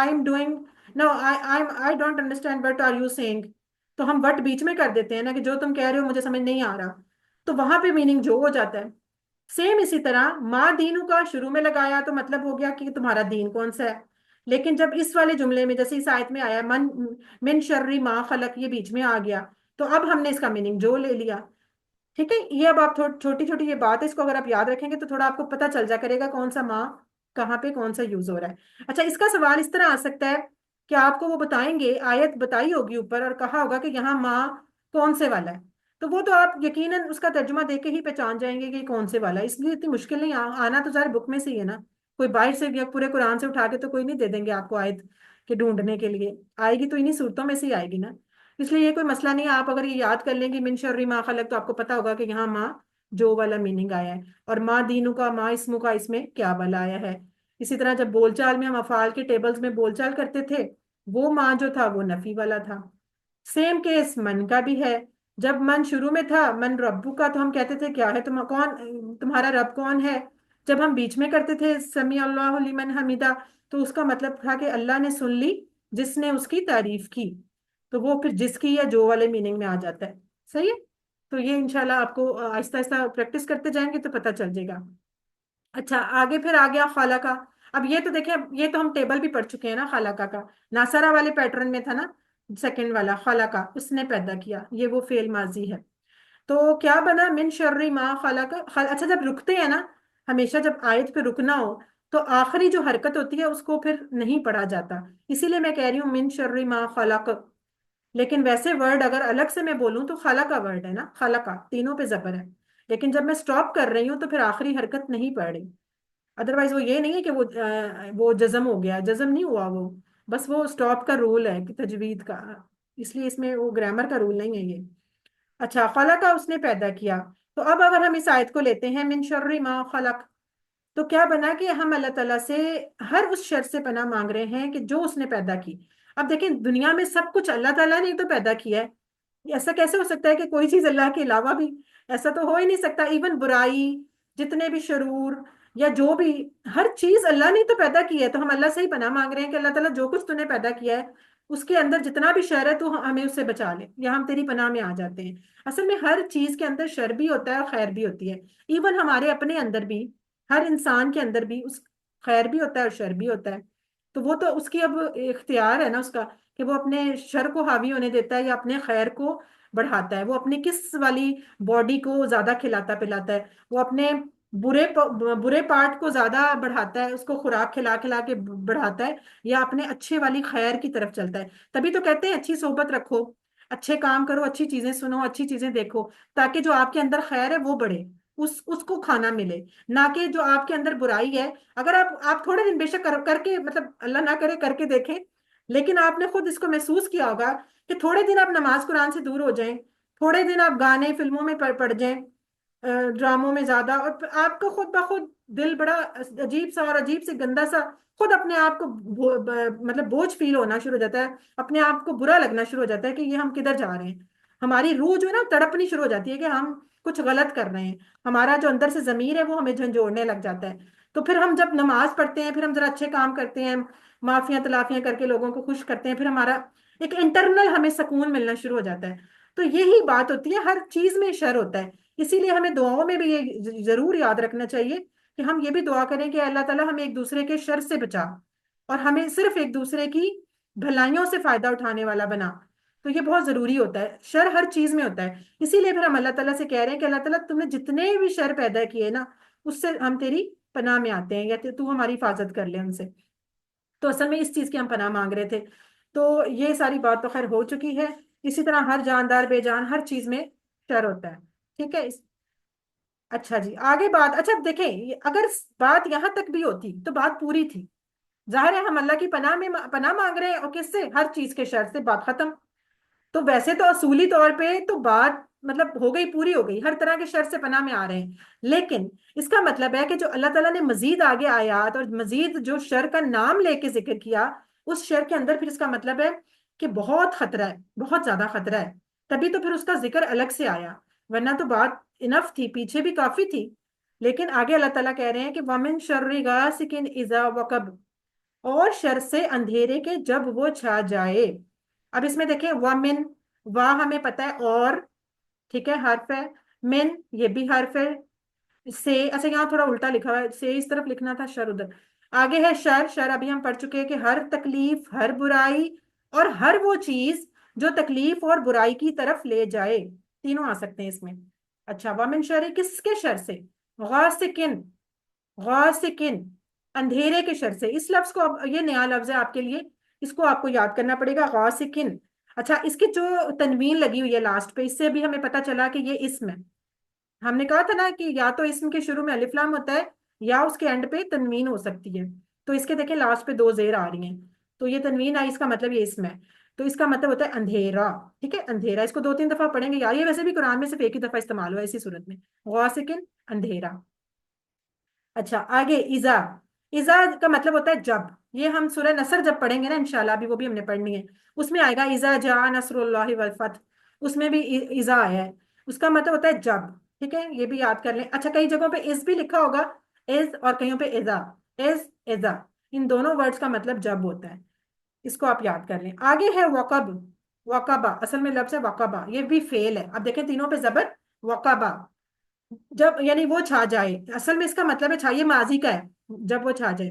am doing no I don't understand what are you saying, تو ہم وٹ بیچ میں کر دیتے ہیں نا کہ جو تم کہہ رہے ہو مجھے سمجھ نہیں آ رہا، تو وہاں پہ میننگ جو ہو جاتا ہے. سیم اسی طرح ماں دینو کا شروع میں لگایا تو مطلب ہو گیا کہ تمہارا دین کون سا ہے. لیکن جب اس والے جملے میں جیسے اس آیت میں آیا من شرری ما خلق، یہ بیچ میں آ گیا تو اب ہم نے اس کا میننگ جو لے لیا. ٹھیک ہے، یہ اب آپ چھوٹی چھوٹی یہ بات ہے، اس کو اگر آپ یاد رکھیں گے تو تھوڑا آپ کو پتہ چل جا کرے گا کون سا ماں کہاں پہ کون سا یوز ہو رہا ہے. اچھا اس کا سوال اس طرح آ سکتا ہے کہ آپ کو وہ بتائیں گے، آیت بتائی ہوگی اوپر اور کہا ہوگا کہ یہاں ماں کون سے والا ہے، تو وہ تو آپ یقیناً اس کا ترجمہ دے کے ہی پہچان جائیں گے کہ یہ کون سے والا ہے. اس لیے اتنی مشکل نہیں، آنا تو ظاہر بک میں سے ہی ہے نا، کوئی باہر سے یا پورے قرآن سے اٹھا کے تو کوئی نہیں دے دیں گے آپ کو آیت کے ڈھونڈنے کے لیے، آئے گی تو انہی صورتوں میں سے ہی آئے گی نا. اس لیے یہ کوئی مسئلہ نہیں ہے، آپ اگر یہ یاد کر لیں گے من شر ما خلق تو آپ کو پتا ہوگا کہ یہاں ماں جو والا میننگ آیا ہے، اور ماں دینو کا، ماں اسمو کا، اس میں کیا والا آیا ہے. اسی طرح جب بول چال میں ہم افعال کے ٹیبلز میں بول چال کرتے تھے وہ ماں جو تھا وہ نفی والا تھا. سیم کیس من کا بھی ہے. جب من شروع میں تھا من ربو کا تو ہم کہتے تھے کیا ہے تمہارا رب کون ہے. جب ہم بیچ میں کرتے تھے سمی اللہ لمن حمیدہ تو اس کا مطلب تھا کہ اللہ نے سن لی جس نے اس کی تعریف کی، تو وہ پھر جس کی یا جو والے میننگ میں آ جاتا ہے. صحیح ہے، تو یہ انشاءاللہ آپ کو آہستہ آہستہ پریکٹس کرتے جائیں گے تو پتہ چل جائے گا. اچھا آگے پھر آ گیا خالقہ. اب یہ تو دیکھیں یہ تو ہم ٹیبل بھی پڑھ چکے ہیں نا خالقہ کا، ناصرہ والے پیٹرن میں تھا نا، سیکنڈ والا خلقہ، اس نے پیدا کیا، یہ وہ فعل ماضی ہے. تو کیا بنا؟ من شر ما خلق. اچھا جب رکتے ہیں نا، ہمیشہ جب آیت پہ رکنا ہو تو آخری جو حرکت ہوتی ہے اس کو پھر نہیں پڑھا جاتا، اسی لیے میں کہہ رہی ہوں من شر ما خلق. لیکن ویسے ورڈ اگر الگ سے میں بولوں تو خلا کا ورڈ ہے نا، خلا کا تینوں پہ زبر ہے. لیکن جب میں سٹاپ کر رہی ہوں تو پھر آخری حرکت نہیں پڑھ رہی. ادروائز وہ یہ نہیں ہے کہ وہ جزم ہو گیا، جزم نہیں ہوا وہ، بس وہ سٹاپ کا رول ہے کہ تجوید کا، اس لیے اس میں وہ گرامر کا رول نہیں ہے یہ. اچھا خلق اس نے پیدا کیا. تو اب اگر ہم اس آیت کو لیتے ہیں من شر ما خلق، تو کیا بنا کہ ہم اللہ تعالیٰ سے ہر اس شر سے پناہ مانگ رہے ہیں کہ جو اس نے پیدا کی. اب دیکھیں دنیا میں سب کچھ اللہ تعالیٰ نے تو پیدا کیا ہے، ایسا کیسے ہو سکتا ہے کہ کوئی چیز اللہ کے علاوہ بھی؟ ایسا تو ہو ہی نہیں سکتا. ایون برائی، جتنے بھی شرور یا جو بھی، ہر چیز اللہ نے تو پیدا کی ہے. تو ہم اللہ سے ہی پناہ مانگ رہے ہیں کہ اللہ تعالیٰ جو کچھ تو نے پیدا کیا ہے اس کے اندر جتنا بھی شر ہے تو ہمیں اس سے بچا لے، یا ہم تیری پناہ میں آ جاتے ہیں. اصل میں ہر چیز کے اندر شر بھی ہوتا ہے اور خیر بھی ہوتی ہے. ایون ہمارے اپنے اندر بھی، ہر انسان کے اندر بھی اس خیر بھی ہوتا ہے اور شر بھی ہوتا ہے. تو وہ تو اس کی اب اختیار ہے نا اس کا، کہ وہ اپنے شر کو حاوی ہونے دیتا ہے یا اپنے خیر کو بڑھاتا ہے. وہ اپنی کس والی باڈی کو زیادہ کھلاتا پلاتا ہے، وہ اپنے برے پارٹ کو زیادہ بڑھاتا ہے، اس کو خوراک کھلا کھلا کے بڑھاتا ہے، یا اپنے اچھے والی خیر کی طرف چلتا ہے. تبھی تو کہتے ہیں اچھی صحبت رکھو، اچھے کام کرو، اچھی چیزیں سنو، اچھی چیزیں دیکھو، تاکہ جو آپ کے اندر خیر ہے وہ بڑھے، اس کو کھانا ملے. نہ کہ جو آپ کے اندر برائی ہے، اگر آپ تھوڑے دن بے شک کر کے، مطلب اللہ نہ کرے کر کے دیکھیں، لیکن آپ نے خود اس کو محسوس کیا ہوگا کہ تھوڑے دن آپ نماز قرآن سے دور ہو جائیں، تھوڑے دن آپ گانے فلموں میں پڑ جائیں، ڈراموں میں زیادہ، اور آپ کو خود بخود دل بڑا عجیب سا اور عجیب سے گندا سا، خود اپنے آپ کو مطلب بوجھ فیل ہونا شروع ہو جاتا ہے، اپنے آپ کو برا لگنا شروع ہو جاتا ہے کہ یہ ہم کدھر جا رہے ہیں. ہماری روح جو ہے نا تڑپنی شروع ہو جاتی ہے کہ ہم کچھ غلط کر رہے ہیں. ہمارا جو اندر سے ضمیر ہے وہ ہمیں جھنجھوڑنے لگ جاتا ہے. تو پھر ہم جب نماز پڑھتے ہیں، پھر ہم ذرا اچھے کام کرتے ہیں، معافیاں تلافیاں کر کے لوگوں کو خوش کرتے ہیں، پھر ہمارا ایک انٹرنل ہمیں سکون ملنا شروع ہو جاتا ہے. تو یہی بات ہوتی ہے، ہر چیز میں شر ہوتا ہے. اسی لیے ہمیں دعاؤں میں بھی یہ ضرور یاد رکھنا چاہیے کہ ہم یہ بھی دعا کریں کہ اللہ تعالیٰ ہمیں ایک دوسرے کے شر سے بچا، اور ہمیں صرف ایک دوسرے کی بھلائیوں سے فائدہ اٹھانے والا بنا. تو یہ بہت ضروری ہوتا ہے، شر ہر چیز میں ہوتا ہے. اسی لیے پھر ہم اللہ تعالیٰ سے کہہ رہے ہیں کہ اللہ تعالیٰ تم نے جتنے بھی شر پیدا کیے نا، اس سے ہم تیری پناہ میں آتے ہیں، یا تو ہماری حفاظت کر لے ان سے. تو اصل میں اس چیز کی ہم پناہ مانگ رہے تھے. تو یہ ساری بات تو خیر ہو چکی ہے. اسی طرح ہر جاندار بے جان ہر چیز میں شر ہوتا ہے. ٹھیک ہے. اچھا جی آگے بات. اچھا دیکھیں اگر بات یہاں تک بھی ہوتی تو بات پوری تھی. ظاہر ہے ہم اللہ کی پناہ میں پناہ مانگ رہے ہیں، اور کس سے؟ ہر چیز کے شر سے، بات ختم. تو ویسے تو اصولی طور پہ تو بات مطلب ہو گئی، پوری ہو گئی، ہر طرح کے شر سے پناہ میں آ رہے ہیں. لیکن اس کا مطلب ہے کہ جو اللہ تعالیٰ نے مزید آگے آیات اور مزید جو شر کا نام لے کے ذکر کیا، اس شر کے اندر پھر اس کا مطلب ہے کہ بہت خطرہ ہے، بہت زیادہ خطرہ ہے. تبھی تو پھر اس کا ذکر الگ سے آیا، ورنہ تو بات انف تھی، پیچھے بھی کافی تھی. لیکن آگے اللہ تعالیٰ کہہ رہے ہیں کہ وَمِن شَرِّ غَاسِقٍ إِذَا وَقَبَ، اور شر سے اندھیرے کے جب وہ چھا جائے. اب اس میں دیکھیں وَمِن، واہ ہمیں پتہ ہے اور، ٹھیک ہے، حرف ہے. من یہ بھی حرف ہے. سے، اچھا یہاں تھوڑا الٹا لکھا ہوا ہے، سے اس طرف لکھنا تھا، شر ادھر. آگے ہے شر. شر ابھی ہم پڑھ چکے ہیں کہ ہر تکلیف، ہر برائی، اور ہر وہ چیز جو تکلیف اور برائی کی طرف لے جائے. تینوں آ سکتے ہیں اس میں. اچھا وَمِن شر، کس کے شر سے؟ غاسقن، غاسقن اندھیرے کے شر سے. اس لفظ کو اب یہ نیا لفظ ہے آپ کے لیے، اس کو آپ کو یاد کرنا پڑے گا، غاسقن. اچھا اس کی جو تنوین لگی ہوئی ہے لاسٹ پہ، اس سے بھی ہمیں پتا چلا کہ یہ اسم ہے. ہم نے کہا تھا نا کہ یا تو اسم کے شروع میں الف لام ہوتا ہے، یا اس کے اینڈ پہ تنوین ہو سکتی ہے. تو اس کے دیکھیں لاسٹ پہ 2 زیر آ رہی ہیں، تو یہ تنوین آئی، اس کا مطلب یہ اسم ہے. تو اس کا مطلب ہوتا ہے اندھیرا. ٹھیک ہے، اندھیرا. اس کو 2-3 دفعہ پڑھیں گے یار، یہ ویسے بھی قرآن میں صرف ایک ہی دفعہ استعمال ہوا ہے اسی صورت میں، غاسقن اندھیرا. اچھا آگے ایزا. ایزا کا مطلب ہوتا ہے جب. یہ ہم سورہ نصر جب پڑھیں گے نا انشاءاللہ، ابھی وہ بھی ہم نے پڑھنی ہے، اس میں آئے گا ایزا جاء نصر اللہ والفتح، اس میں بھی ایزا آیا ہے. اس کا مطلب ہوتا ہے جب. ٹھیک ہے، یہ بھی یاد کر لیں. اچھا کئی جگہوں پہ از بھی لکھا ہوگا، از، اور کہیں پہ ایزا. از، ایزا، ان دونوں ورڈز کا مطلب جب ہوتا ہے. اس کو آپ یاد کر لیں. آگے ہے وقب. وقبہ اصل میں لفظ ہے وقبہ، یہ بھی فعل ہے. اب دیکھیں تینوں پہ زبر. وقبہ جب، یعنی وہ چھا جائے. اصل میں اس کا مطلب ہے چھا، یہ ماضی کا ہے، جب وہ چھا جائے.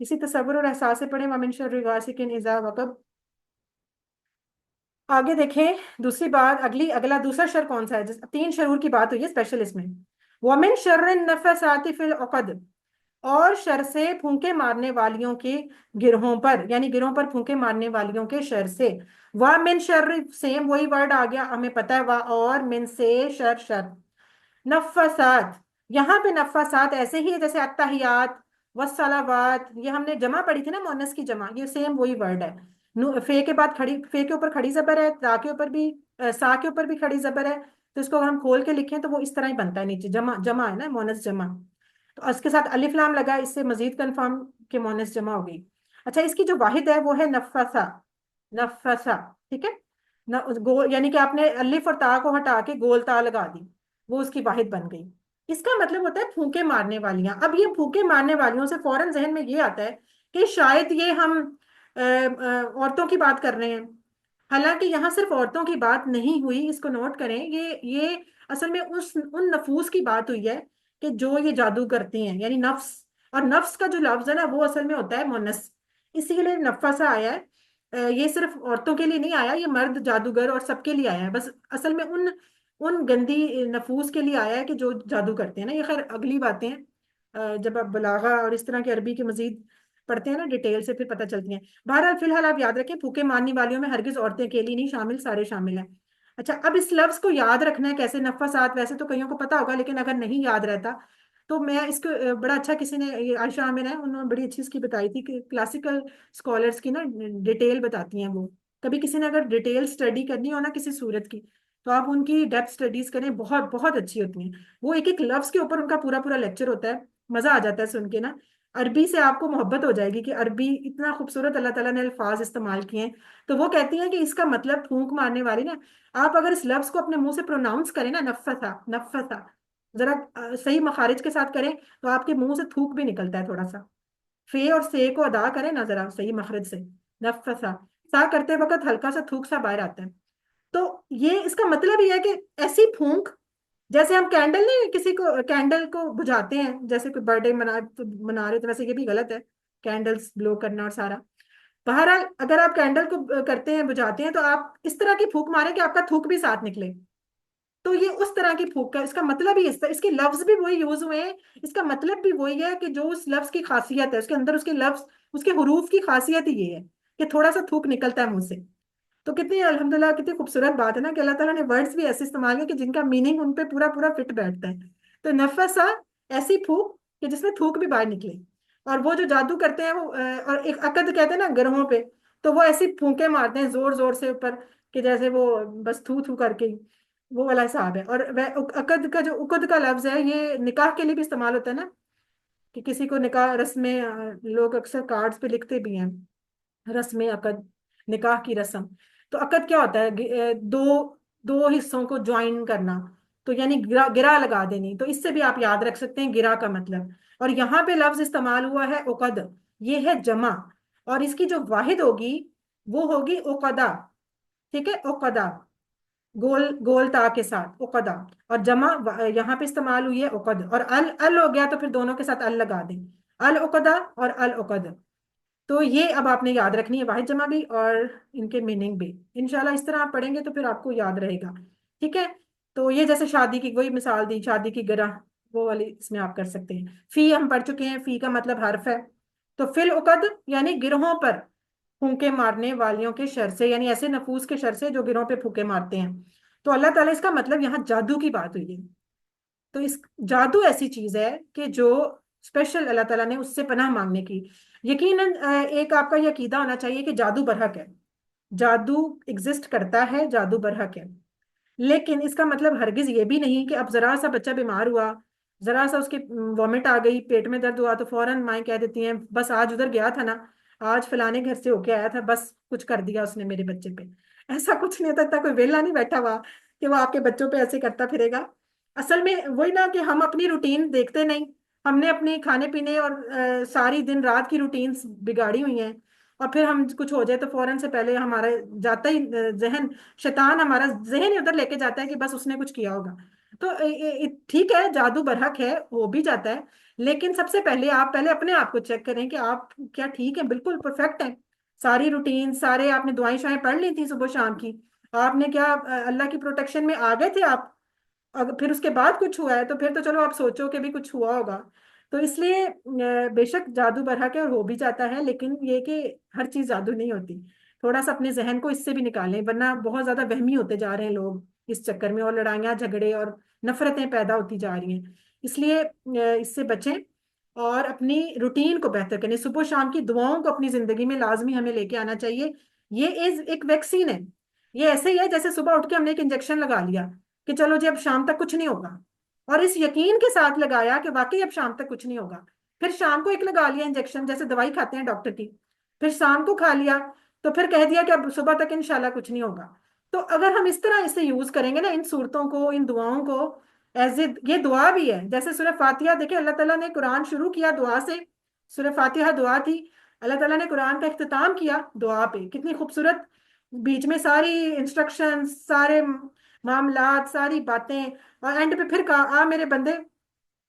اسی تصور اور احساس سے پڑھیں ومن شر غاسق اذا وقب. آگے دیکھیں دوسری بات، اگلا دوسرا شر کون سا ہے؟ 3 شرور کی بات ہوئی ہے اسپیشل اس میں. ومن شر النفاثات فی العقد، اور شر سے پھونکے مارنے والیوں کے گروہوں پر، یعنی گروہوں پر پھونکے مارنے والیوں کے شر سے. ومن شر، سیم وہی ورڈ آ گیا ہمیں پتہ ہے، اور من سے شر. نفاسات، یہاں پہ نفاسات ایسے ہی ہے جیسے التحیات والصلوات، یہ ہم نے جمع پڑھی تھی نا، مؤنث کی جمع، یہ سیم وہی ورڈ ہے. فے کے بعد فے کے اوپر کھڑی زبر ہے، تا کے اوپر بھی، سا کے اوپر بھی کھڑی زبر ہے، تو اس کو اگر ہم کھول کے لکھیں تو وہ اس طرح ہی بنتا ہے، نیچے جمع ہے نا، مؤنث جمع. تو اس کے ساتھ الف لام لگا، اس سے مزید کنفرم کہ مؤنث جمع ہو گئی. اچھا، اس کی جو واحد ہے وہ ہے نفسا. نفسا، ٹھیک ہے. یعنی کہ آپ نے الف اور تا کو ہٹا کے گول تا لگا دی، وہ اس کی واحد بن گئی. اس کا مطلب ہوتا ہے پھونکے مارنے والیاں. اب یہ پھونکے مارنے والیوں سے فوراً ذہن میں یہ آتا ہے کہ شاید یہ ہم عورتوں کی بات کر رہے ہیں. حالانکہ یہاں صرف عورتوں کی بات نہیں ہوئی، اس کو نوٹ کریں، یہ اصل میں ان نفوس کی بات ہوئی ہے کہ جو یہ جادو کرتی ہیں، یعنی نفس. اور نفس کا جو لفظ ہے نا وہ اصل میں ہوتا ہے مونس، اسی لیے نفسا آیا ہے. یہ صرف عورتوں کے لیے نہیں آیا، یہ مرد جادوگر اور سب کے لیے آیا ہے. بس اصل میں ان گندی نفوس کے لیے آیا ہے کہ جو جادو کرتے ہیں نا. یہ خیر اگلی باتیں ہیں، جب آپ بلاغہ اور اس طرح کے عربی کے مزید پڑھتے ہیں نا ڈیٹیل سے، پھر پتہ چلتی ہیں. بہرحال فی الحال آپ یاد رکھیں، پھوکے مارنے والیوں میں ہرگز عورتیں اکیلی نہیں شامل، سارے شامل ہیں. اچھا، اب اس لفظ کو یاد رکھنا ہے کیسے؟ نفسات ویسے تو کئیوں کو پتا ہوگا، لیکن اگر نہیں یاد رہتا تو میں اس کو بڑا اچھا، کسی نے، عائشہ عامر ہے، انہوں نے بڑی اچھی اس کی بتائی تھی کہ کلاسیکل اسکالرس کی نا ڈیٹیل بتاتی ہیں وہ. کبھی کسی نے اگر ڈیٹیل اسٹڈی کرنی ہو نا کسی صورت کی، تو آپ ان کی ڈیپتھ اسٹڈیز کریں، بہت بہت اچھی ہوتی ہیں وہ. ایک ایک لفظ کے اوپر ان کا پورا پورا لیکچر ہوتا ہے، مزہ آ جاتا ہے سن کے نا. عربی سے آپ کو محبت ہو جائے گی کہ عربی اتنا خوبصورت اللہ تعالیٰ نے الفاظ استعمال کیے ہیں. تو وہ کہتی ہیں کہ اس کا مطلب پھونک مارنے والی نا، آپ اگر اس لفظ کو اپنے منہ سے پروناؤنس کریں نا، نفسا نفسا، ذرا صحیح مخارج کے ساتھ کریں تو آپ کے منہ سے تھوک بھی نکلتا ہے تھوڑا سا. فے اور سے کو ادا کریں نا ذرا صحیح مخرج سے، نفسا. سا کرتے وقت ہلکا سا تھوک سا باہر آتا ہے. تو یہ اس کا مطلب یہ ہے کہ ایسی پھونک، جیسے ہم کینڈل نہیں، کسی کو کینڈل کو بجھاتے ہیں، جیسے کوئی برتھ ڈے منا رہے تو ویسے یہ بھی غلط ہے کینڈلز بلو کرنا اور سارا. بہرحال اگر آپ کینڈل کو کرتے ہیں، بجھاتے ہیں، تو آپ اس طرح کی پھونک ماریں کہ آپ کا تھوک بھی ساتھ نکلے. تو یہ اس طرح کی پھونک کا اس کا مطلب ہی اس کے لفظ بھی وہی یوز ہوئے ہیں، اس کا مطلب بھی وہی ہے کہ جو اس لفظ کی خاصیت ہے، اس کے اندر اس کے لفظ، اس کے حروف کی خاصیت ہی یہ ہے کہ تھوڑا سا تھوک نکلتا ہے منہ سے. تو کتنی الحمدللہ کتنی خوبصورت بات ہے نا کہ اللہ تعالیٰ نے ورڈز بھی ایسے استعمال کیے کہ جن کا میننگ ان پہ پورا پورا فٹ بیٹھتا ہے. تو نفسا، ایسی پھونک کہ جس میں تھوک بھی باہر نکلے. اور وہ جو جادو کرتے ہیں وہ، اور ایک عقد کہتے ہیں نا گروہوں پہ، تو وہ ایسی پھونکے مارتے ہیں زور زور سے اوپر کہ جیسے وہ بس تھو تھو کر کے، وہ والا حساب ہے. اور عقد کا جو عقد کا لفظ ہے یہ نکاح کے لیے بھی استعمال ہوتا ہے نا، کہ کسی کو نکاح رسمیں، لوگ اکثر کارڈز پہ لکھتے بھی ہیں رسم عقد، نکاح کی رسم. تو عقد کیا ہوتا ہے؟ دو حصوں کو جوائن کرنا، تو یعنی گرا لگا دینی. تو اس سے بھی آپ یاد رکھ سکتے ہیں گرا کا مطلب. اور یہاں پہ لفظ استعمال ہوا ہے عقد، یہ ہے جمع، اور اس کی جو واحد ہوگی وہ ہوگی عقدا. ٹھیک ہے، عقدا، گول تا کے ساتھ عقدا. اور جمع یہاں پہ استعمال ہوئی ہے عقد، اور ال ہو گیا تو پھر دونوں کے ساتھ ال لگا دیں، العقدا اور العقد. تو یہ اب آپ نے یاد رکھنی ہے، واحد جمع بھی اور ان کے میننگ بھی. انشاءاللہ اس طرح آپ پڑھیں گے تو پھر آپ کو یاد رہے گا. ٹھیک ہے. تو یہ جیسے شادی کی وہی مثال دی، شادی کی گرہ، وہ والی اس میں آپ کر سکتے ہیں. فی ہم پڑھ چکے ہیں، فی کا مطلب حرف ہے. تو فی العقد یعنی گروہوں پر پھونکے مارنے والیوں کے شر سے، یعنی ایسے نفوس کے شر سے جو گروہ پہ پھونکے مارتے ہیں. تو اللہ تعالیٰ، اس کا مطلب یہاں جادو کی بات ہوئی ہے. تو اس جادو ایسی چیز ہے کہ جو اسپیشل اللہ تعالیٰ نے اس سے پناہ مانگنے کی. یقیناً ایک آپ کا یہ عقیدہ ہونا چاہیے کہ جادو برحق ہے، جادو ایگزسٹ کرتا ہے، جادو برحق ہے. لیکن اس کا مطلب ہرگز یہ بھی نہیں کہ اب ذرا سا بچہ بیمار ہوا، ذرا سا اس کے وامٹ آ گئی، پیٹ میں درد ہوا، تو فوراً مائیں کہہ دیتی ہیں بس آج ادھر گیا تھا نا، آج فلانے گھر سے ہو کے آیا تھا، بس کچھ کر دیا اس نے میرے بچے پہ. ایسا کچھ نہیں ہوتا، کوئی ویلا نہیں بیٹھا ہوا کہ وہ آپ کے بچوں پہ ایسے کرتا پھرے گا. اصل میں وہی نا کہ ہم اپنی روٹین دیکھتے نہیں، ہم نے اپنے کھانے پینے اور ساری دن رات کی روٹینز بگاڑی ہوئی ہیں، اور پھر ہم کچھ ہو جائے تو فوراً سے پہلے ہمارا جاتا ہی ذہن، شیطان ہمارا ذہن ہی ادھر لے کے جاتا ہے کہ بس اس نے کچھ کیا ہوگا. تو ٹھیک ہے، جادو برحق ہے، ہو بھی جاتا ہے، لیکن سب سے پہلے آپ پہلے اپنے آپ کو چیک کریں کہ آپ کیا ٹھیک ہیں، بالکل پرفیکٹ ہیں، ساری روٹین، سارے آپ نے دعائیں شائیں پڑھ لی تھی صبح شام کی، آپ نے کیا اللہ کی پروٹیکشن میں آ گئے تھے آپ؟ اگر پھر اس کے بعد کچھ ہوا ہے تو پھر تو چلو آپ سوچو کہ بھی کچھ ہوا ہوگا. تو اس لیے بے شک جادو برحق ہے اور ہو بھی جاتا ہے، لیکن یہ کہ ہر چیز جادو نہیں ہوتی. تھوڑا سا اپنے ذہن کو اس سے بھی نکالیں، ورنہ بہت زیادہ وہمی ہوتے جا رہے ہیں لوگ اس چکر میں، اور لڑائیاں جھگڑے اور نفرتیں پیدا ہوتی جا رہی ہیں. اس لیے اس سے بچیں اور اپنی روٹین کو بہتر کریں. صبح شام کی دعاؤں کو اپنی زندگی میں لازمی ہمیں لے کے آنا چاہیے. یہ ایک ویکسین ہے. یہ ایسے ہی ہے جیسے صبح اٹھ کے ہم نے ایک انجیکشن لگا لیا کہ چلو جی اب شام تک کچھ نہیں ہوگا، اور اس یقین کے ساتھ لگایا کہ واقعی اب شام تک کچھ نہیں ہوگا. پھر شام کو ایک لگا لیا انجیکشن، جیسے دوائی کھاتے ہیں ڈاکٹر کی، پھر شام کو کھا لیا، تو پھر کہہ دیا کہ اب صبح تک انشاءاللہ کچھ نہیں ہوگا. تو اگر ہم اس طرح اسے یوز کریں گے نا، ان صورتوں کو، ان دعاؤں کو، یہ دعا بھی ہے. جیسے سورہ فاتحہ دیکھیں، اللہ تعالیٰ نے قرآن شروع کیا دعا سے، سورہ فاتحہ دعا تھی، اللہ تعالیٰ نے قرآن کا اختتام کیا دعا پہ. کتنی خوبصورت، بیچ میں ساری انسٹرکشن، سارے معاملات، ساری باتیں، اور اینڈ پہ پھر کہا آ میرے بندے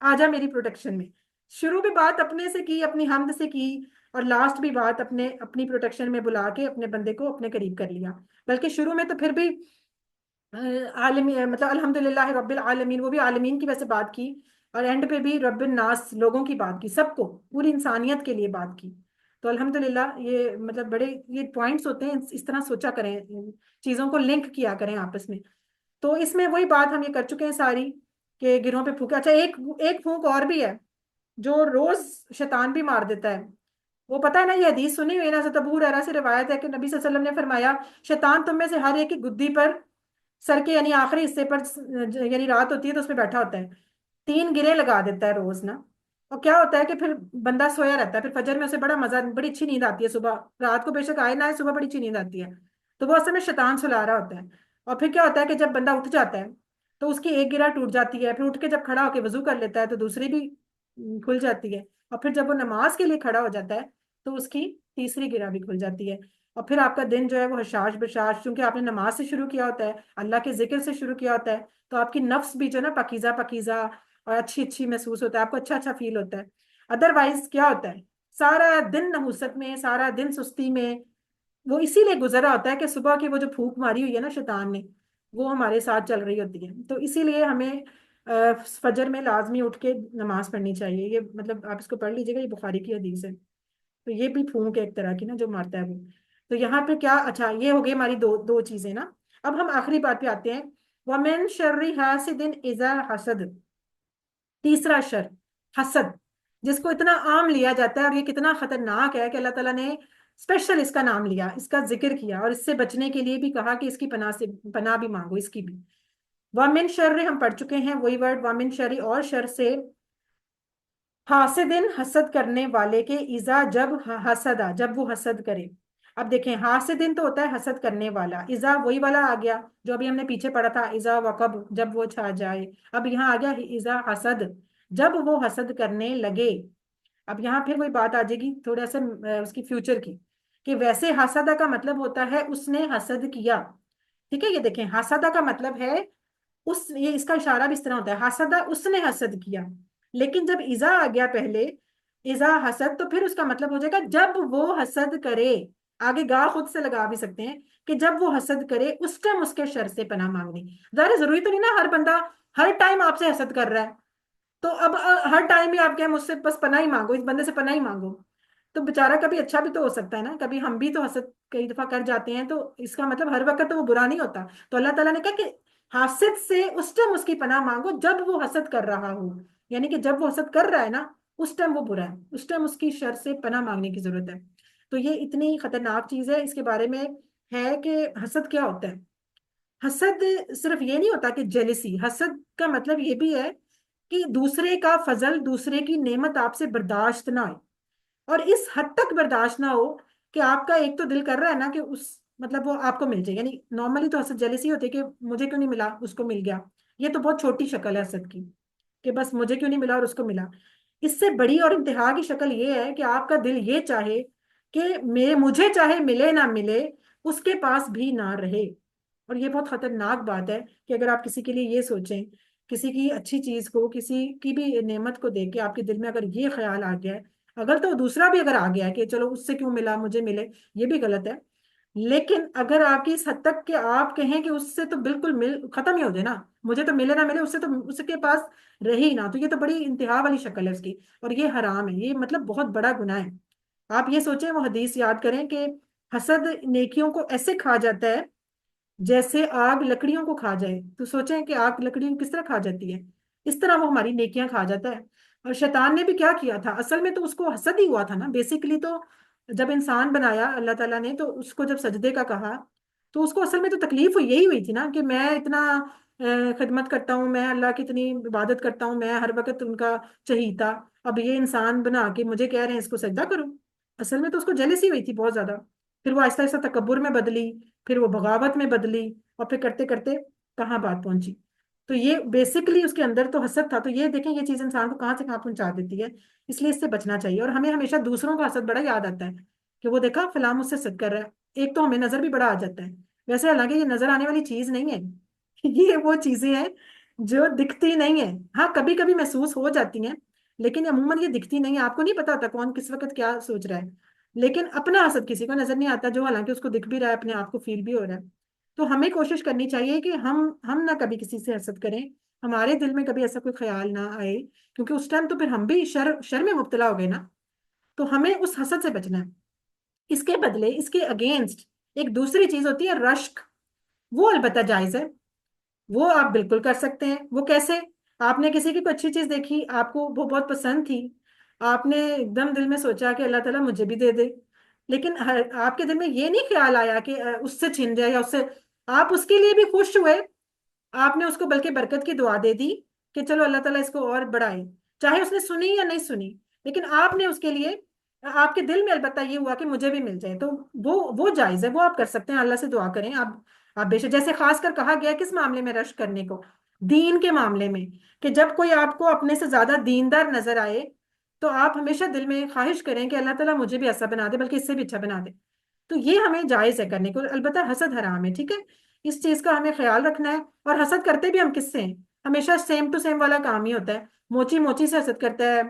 آ جا میری پروٹیکشن میں. شروع بھی بات اپنے سے کی، اپنی حمد سے کی، اور لاسٹ بھی بات اپنی پروٹیکشن میں بلا کے اپنے بندے کو اپنے قریب کر لیا. بلکہ شروع میں تو پھر بھی عالمی مطلب الحمدللہ رب العالمین، وہ بھی عالمین کی ویسے بات کی، اور اینڈ پہ بھی رب الناس، لوگوں کی بات کی، سب کو، پوری انسانیت کے لیے بات کی. تو الحمدللہ یہ مطلب بڑے یہ پوائنٹس ہوتے ہیں، اس طرح سوچا کریں، چیزوں کو لنک کیا کریں آپس میں. تو اس میں وہی بات ہم یہ کر چکے ہیں ساری کہ گروہوں پہ پھونکے. اچھا، ایک پھونک اور بھی ہے جو روز شیطان بھی مار دیتا ہے. وہ پتہ ہے نا، یہ حدیث سنی ہوئی ہے نا، حضرت ابو ہریرہ سے روایت ہے کہ نبی صلی اللہ علیہ وسلم نے فرمایا، شیطان تم میں سے ہر ایک کی گدی پر، سر کے یعنی آخری حصے پر، یعنی رات ہوتی ہے تو اس پہ بیٹھا ہوتا ہے، 3 گرے لگا دیتا ہے روز نا. اور کیا ہوتا ہے کہ پھر بندہ سویا رہتا ہے، پھر فجر میں اسے بڑا مزہ، بڑی اچھی نیند آتی ہے. صبح رات کو بے شک آئے نہ آئے، صبح بڑی اچھی نیند آتی ہے. تو وہ اصل میں شیطان سلا رہا ہوتا ہے. اور پھر کیا ہوتا ہے کہ جب بندہ اٹھ جاتا ہے تو اس کی ایک گرہ ٹوٹ جاتی ہے، پھر اٹھ کے جب کھڑا ہو کے وضو کر لیتا ہے تو دوسری بھی کھل جاتی ہے. اور پھر جب وہ نماز کے لیے کھڑا ہو جاتا ہے تو اس کی تیسری گرہ بھی کھل جاتی ہے. اور پھر آپ کا دن جو ہے وہ حشاش بشاش، کیونکہ آپ نے نماز سے شروع کیا ہوتا ہے، اللہ کے ذکر سے شروع کیا ہوتا ہے، تو آپ کی نفس بھی جو ہے نا پاکیزہ پاکیزہ اور اچھی اچھی محسوس ہوتا ہے، آپ کو اچھا اچھا فیل ہوتا ہے. ادروائز کیا ہوتا ہے، سارا دن نحوست میں، سارا دن سستی میں، وہ اسی لیے گزرا ہوتا ہے کہ صبح کی وہ جو پھونک ماری ہوئی ہے نا شیطان نے، وہ ہمارے ساتھ چل رہی ہوتی ہے. تو اسی لیے ہمیں فجر میں لازمی اٹھ کے نماز پڑھنی چاہیے. یہ مطلب آپ اس کو پڑھ لیجیے گا، یہ بخاری کی حدیث ہے. تو یہ بھی پھونک ہے ایک طرح کی نا جو مارتا ہے وہ. تو یہاں پہ کیا، اچھا یہ ہو گئی ہماری دو چیزیں نا. اب ہم آخری بات پہ آتے ہیں، وَمِن شَرِّ حَاسِدٍ إِذَا حَسَدَ. تیسرا شر، حسد، جس کو اتنا عام لیا جاتا ہے، اور یہ کتنا خطرناک ہے کہ اللہ تعالیٰ نے اسپیشل اس کا نام لیا، اس کا ذکر کیا، اور اس سے بچنے کے لیے بھی کہا کہ اس کی پناہ بھی مانگو، اس کی بھی. وَمِن شَرِّ ہم پڑھ چکے ہیں وہی ورڈ، وَمِن شَرِّ اور شر سے، حاسدن حسد کرنے والے کے، اذا جب حسدا جب وہ حسد کرے. اب دیکھیں، حاسدن تو ہوتا ہے حسد کرنے والا، اذا وہی والا آ گیا جو ابھی ہم نے پیچھے پڑھا تھا، اذا وقب جب وہ چھا جائے. اب یہاں آ گیا اذا حسد جب وہ حسد کرنے لگے. اب یہاں پھر وہی بات آ جائے گی تھوڑا سا اس کی فیوچر کی، کہ ویسے حسدہ کا مطلب ہوتا ہے اس نے حسد کیا. ٹھیک ہے، یہ دیکھیں حسدہ کا مطلب ہے یہ اس کا اشارہ بھی اس طرح ہوتا ہے، حسدہ اس نے حسد کیا. لیکن جب اذا آ گیا پہلے، اذا حسد، تو پھر اس کا مطلب ہو جائے گا جب وہ حسد کرے. آگے گا خود سے لگا بھی سکتے ہیں کہ جب وہ حسد کرے اس ٹائم اس کے شر سے پناہ مانگنی. ظاہر ضروری تو نہیں نا ہر بندہ ہر ٹائم آپ سے حسد کر رہا ہے، تو اب ہر ٹائم ہی آپ کہیں مجھ سے بس پناہ ہی مانگو، اس بندے سے پناہ ہی مانگو. تو بیچارہ کبھی اچھا بھی تو ہو سکتا ہے نا، کبھی ہم بھی تو حسد کئی دفعہ کر جاتے ہیں، تو اس کا مطلب ہر وقت تو وہ برا نہیں ہوتا. تو اللہ تعالیٰ نے کہا کہ حاسد سے اس ٹائم اس کی پناہ مانگو جب وہ حسد کر رہا ہو، یعنی کہ جب وہ حسد کر رہا ہے نا اس ٹائم وہ برا ہے، اس ٹائم اس کی شر سے پناہ مانگنے کی ضرورت ہے. تو یہ اتنی خطرناک چیز ہے، اس کے بارے میں ہے کہ حسد کیا ہوتا ہے. حسد صرف یہ نہیں ہوتا کہ جیلسی، حسد کا مطلب یہ بھی ہے کہ دوسرے کا فضل، دوسرے کی نعمت آپ سے برداشت نہ ہو، اور اس حد تک برداشت نہ ہو کہ آپ کا ایک تو دل کر رہا ہے نا کہ اس مطلب وہ آپ کو مل جائے. یعنی نارملی تو حسد جیلسی ہوتی ہے کہ مجھے کیوں نہیں ملا اس کو مل گیا. یہ تو بہت چھوٹی شکل ہے حسد کی، کہ بس مجھے کیوں نہیں ملا اور اس کو ملا. اس سے بڑی اور انتہا کی شکل یہ ہے کہ آپ کا دل یہ چاہے کہ مجھے چاہے ملے نہ ملے اس کے پاس بھی نہ رہے. اور یہ بہت خطرناک بات ہے کہ اگر آپ کسی کے لیے یہ سوچیں کسی کی اچھی چیز کو، کسی کی بھی نعمت کو دیکھ کے آپ کے دل میں اگر یہ خیال آ گیا ہے، اگر تو دوسرا بھی اگر آ گیا ہے کہ چلو اس سے کیوں ملا مجھے ملے، یہ بھی غلط ہے، لیکن اگر آپ کی اس حد تک کہ آپ کہیں کہ اس سے تو بالکل ختم ہی ہو جائے نا، مجھے تو ملے نہ ملے، اس سے تو اس کے پاس رہے ہی نہ، تو یہ تو بڑی انتہا والی شکل ہے اس کی، اور یہ حرام ہے، یہ مطلب بہت بڑا گناہ ہے۔ آپ یہ سوچیں، وہ حدیث یاد کریں کہ حسد نیکیوں کو ایسے کھا جاتا ہے جیسے آگ لکڑیوں کو کھا جائے، تو سوچیں کہ آگ لکڑیوں کو کس طرح کھا جاتی ہے، اس طرح وہ ہماری نیکیاں کھا جاتا ہے۔ اور شیطان نے بھی کیا کیا تھا، اصل میں تو اس کو حسد ہی ہوا تھا نا بیسیکلی، تو جب انسان بنایا اللہ تعالیٰ نے تو اس کو جب سجدے کا کہا تو اس کو اصل میں تو تکلیف یہی ہوئی تھی نا کہ میں اتنا خدمت کرتا ہوں، میں اللہ کی اتنی عبادت کرتا ہوں، میں ہر وقت ان کا چہیتا، اب یہ انسان بنا کے مجھے کہہ رہے ہیں اس کو سجدہ کرو۔ اصل میں تو اس کو جیلسی ہوئی تھی بہت زیادہ، پھر وہ آہستہ آہستہ تکبر میں بدلی، پھر وہ بغاوت میں بدلی، اور پھر کرتے کرتے کہاں بات پہنچی۔ تو یہ بیسیکلی اس کے اندر تو حسد تھا، تو یہ دیکھیں یہ چیز انسان کو کہاں سے کہاں پہنچا دیتی ہے، اس لیے اس سے بچنا چاہیے۔ اور ہمیں ہمیشہ دوسروں کا حسد بڑا یاد آتا ہے کہ وہ دیکھا فلاں مجھ سے حسد کر رہا ہے، ایک تو ہمیں نظر بھی بڑا آ جاتا ہے، ویسے حالانکہ یہ نظر آنے والی چیز نہیں ہے یہ وہ چیزیں ہیں جو دکھتی نہیں ہے، ہاں کبھی کبھی محسوس ہو جاتی ہیں، لیکن عموماً یہ دکھتی نہیں ہے، آپ کو نہیں پتا ہوتا کون کس وقت کیا سوچ رہا ہے، لیکن اپنا حسد کسی کو نظر نہیں آتا، جو حالانکہ اس کو دکھ بھی رہا ہے، اپنے آپ کو فیل بھی ہو رہا ہے۔ تو ہمیں کوشش کرنی چاہیے کہ ہم نہ کبھی کسی سے حسد کریں، ہمارے دل میں کبھی ایسا کوئی خیال نہ آئے، کیونکہ اس ٹائم تو پھر ہم بھی شر میں مبتلا ہو گئے نا، تو ہمیں اس حسد سے بچنا ہے۔ اس کے بدلے اس کے اگینسٹ ایک دوسری چیز ہوتی ہے رشک، وہ البتہ جائز ہے، وہ آپ بالکل کر سکتے ہیں۔ وہ کیسے؟ آپ نے کسی کی کوئی اچھی چیز دیکھی، آپ کو وہ بہت پسند تھی، آپ نے ایک دم دل میں سوچا کہ اللہ تعالیٰ مجھے بھی دے دے، لیکن آپ کے دل میں یہ نہیں خیال آیا کہ اس سے چھن جائے، یا اس سے آپ اس کے لیے بھی خوش ہوئے، آپ نے اس کو بلکہ برکت کی دعا دے دی کہ چلو اللہ تعالیٰ اس کو اور بڑھائے، چاہے اس نے سنی یا نہیں سنی، لیکن آپ نے اس کے لیے، آپ کے دل میں البتہ یہ ہوا کہ مجھے بھی مل جائے، تو وہ جائز ہے، وہ آپ کر سکتے ہیں، اللہ سے دعا کریں آپ بے شک، جیسے خاص کر کہا گیا کس معاملے میں رشک کرنے کو، دین کے معاملے میں، کہ جب کوئی آپ کو اپنے سے زیادہ دیندار نظر آئے تو آپ ہمیشہ دل میں خواہش کریں کہ اللہ تعالیٰ مجھے بھی ایسا بنا دے، بلکہ اس سے بھی اچھا بنا دے، تو یہ ہمیں جائز ہے کرنے کو، البتہ حسد حرام ہے، ٹھیک ہے، اس چیز کا ہمیں خیال رکھنا ہے۔ اور حسد کرتے بھی ہم کس سے ہیں؟ ہمیشہ سیم ٹو سیم والا کام ہی ہوتا ہے، موچی موچی سے حسد کرتا ہے،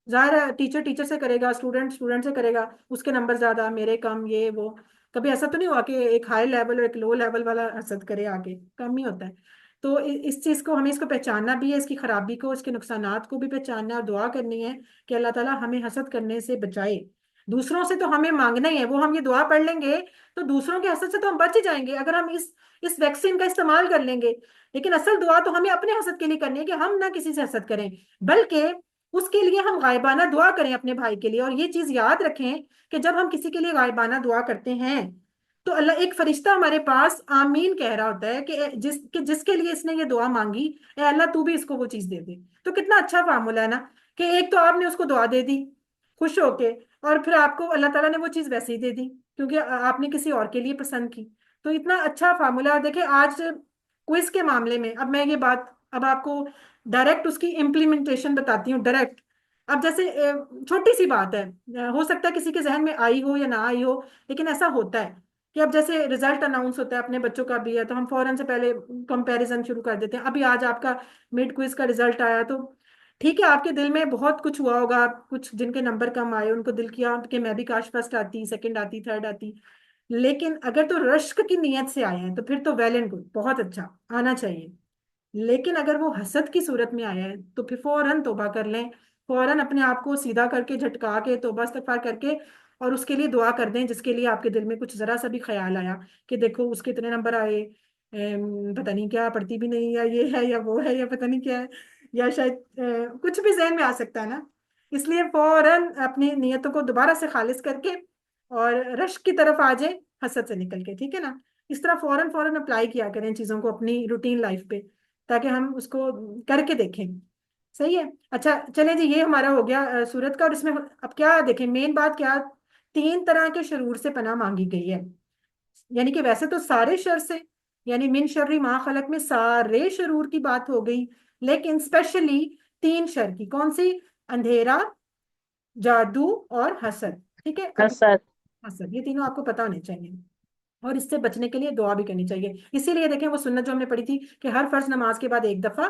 ظاہر ہے ٹیچر ٹیچر سے کرے گا، اسٹوڈنٹ اسٹوڈنٹ سے کرے گا، اس کے نمبر زیادہ میرے کم، یہ وہ، کبھی ایسا تو نہیں ہوا کہ ایک ہائی لیول اور ایک لو لیول والا حسد کرے، آگے کم ہی ہوتا ہے۔ تو اس چیز کو ہمیں اس کو پہچاننا بھی ہے، اس کی خرابی کو، اس کے نقصانات کو بھی پہچاننا ہے، اور دعا کرنی ہے کہ اللہ تعالیٰ ہمیں حسد کرنے سے بچائے۔ دوسروں سے تو ہمیں مانگنا ہی ہے، وہ ہم یہ دعا پڑھ لیں گے تو دوسروں کے حسد سے تو ہم بچ جائیں گے اگر ہم اس ویکسین کا استعمال کر لیں گے، لیکن اصل دعا تو ہمیں اپنے حسد کے لیے کرنی ہے کہ ہم نہ کسی سے حسد کریں، بلکہ اس کے لیے ہم غائبانہ دعا کریں اپنے بھائی کے لیے۔ اور یہ چیز یاد رکھیں کہ جب ہم کسی کے لیے غائبانہ دعا کرتے ہیں تو اللہ ایک فرشتہ ہمارے پاس آمین کہہ رہا ہوتا ہے کہ جس کے لیے اس نے یہ دعا مانگی، اے اللہ تو بھی اس کو وہ چیز دے دے۔ تو کتنا اچھا فارمولا ہے نا، کہ ایک تو آپ نے اس کو دعا دے دی خوش ہو کے، اور پھر آپ کو اللہ تعالیٰ نے وہ چیز ویسے ہی دے دی کیونکہ آپ نے کسی اور کے لیے پسند کی۔ تو اتنا اچھا فارمولا دیکھیں آج کوئز کے معاملے میں، اب میں یہ بات اب آپ کو ڈائریکٹ اس کی امپلیمنٹیشن بتاتی ہوں ڈائریکٹ۔ اب جیسے چھوٹی سی بات ہے، ہو سکتا ہے کسی کے ذہن میں آئی ہو یا نہ آئی ہو، لیکن ایسا ہوتا ہے کہ اب جیسے رزلٹ اناؤنس ہوتا ہے اپنے بچوں کا بھی ہے تو ہم فوراً سے پہلے کمپیریزن شروع کر دیتے ہیں، ابھی آج آپ کا مڈ کوئز کا رزلٹ آیا تو ٹھیک ہے آپ کے دل میں بہت کچھ ہوا ہوگا، کچھ جن کے نمبر کم آئے ان کو دل کیا کہ میں بھی کاش فرسٹ آتی، سیکنڈ آتی، تھرڈ آتی، لیکن اگر تو رشک کی نیت سے آیا ہے تو پھر تو ویل اینڈ گڈ، بہت اچھا آنا چاہیے، لیکن اگر وہ حسد کی صورت میں آیا ہے تو پھر فوراً توبہ کر لیں، فوراً اپنے آپ کو سیدھا کر کے جھٹکا کے توبہ استغفار کر کے اور اس کے لیے دعا کر دیں جس کے لیے آپ کے دل میں کچھ ذرا سا بھی خیال آیا کہ دیکھو اس کے اتنے نمبر آئے، پتہ نہیں کیا پڑھتی بھی نہیں، یا یہ ہے یا وہ ہے یا پتہ نہیں کیا ہے، یا شاید کچھ بھی ذہن میں آ سکتا ہے نا، اس لیے فوراً اپنی نیتوں کو دوبارہ سے خالص کر کے اور رشک کی طرف آ جائیں حسد سے نکل کے، ٹھیک ہے نا، اس طرح فوراً فوراً اپلائی کیا کریں چیزوں کو اپنی روٹین لائف پہ تاکہ ہم اس کو کر کے دیکھیں۔ صحیح ہے، اچھا چلیں جی، یہ ہمارا ہو گیا سورت کا، اور اس میں اب کیا دیکھیں مین بات کیا، 3 طرح کے شرور سے پناہ مانگی گئی ہے، یعنی کہ ویسے تو سارے شر سے، یعنی من شر ما خلق میں سارے شرور کی بات ہو گئی، لیکن اسپیشلی 3 شر کی، کون سی؟ اندھیرا، جادو اور حسد، ٹھیک ہے، اب حسد. حسد یہ تینوں آپ کو پتا ہونے چاہیے، اور اس سے بچنے کے لیے دعا بھی کرنی چاہیے، اسی لیے دیکھیں وہ سنت جو ہم نے پڑھی تھی کہ ہر فرض نماز کے بعد ایک دفعہ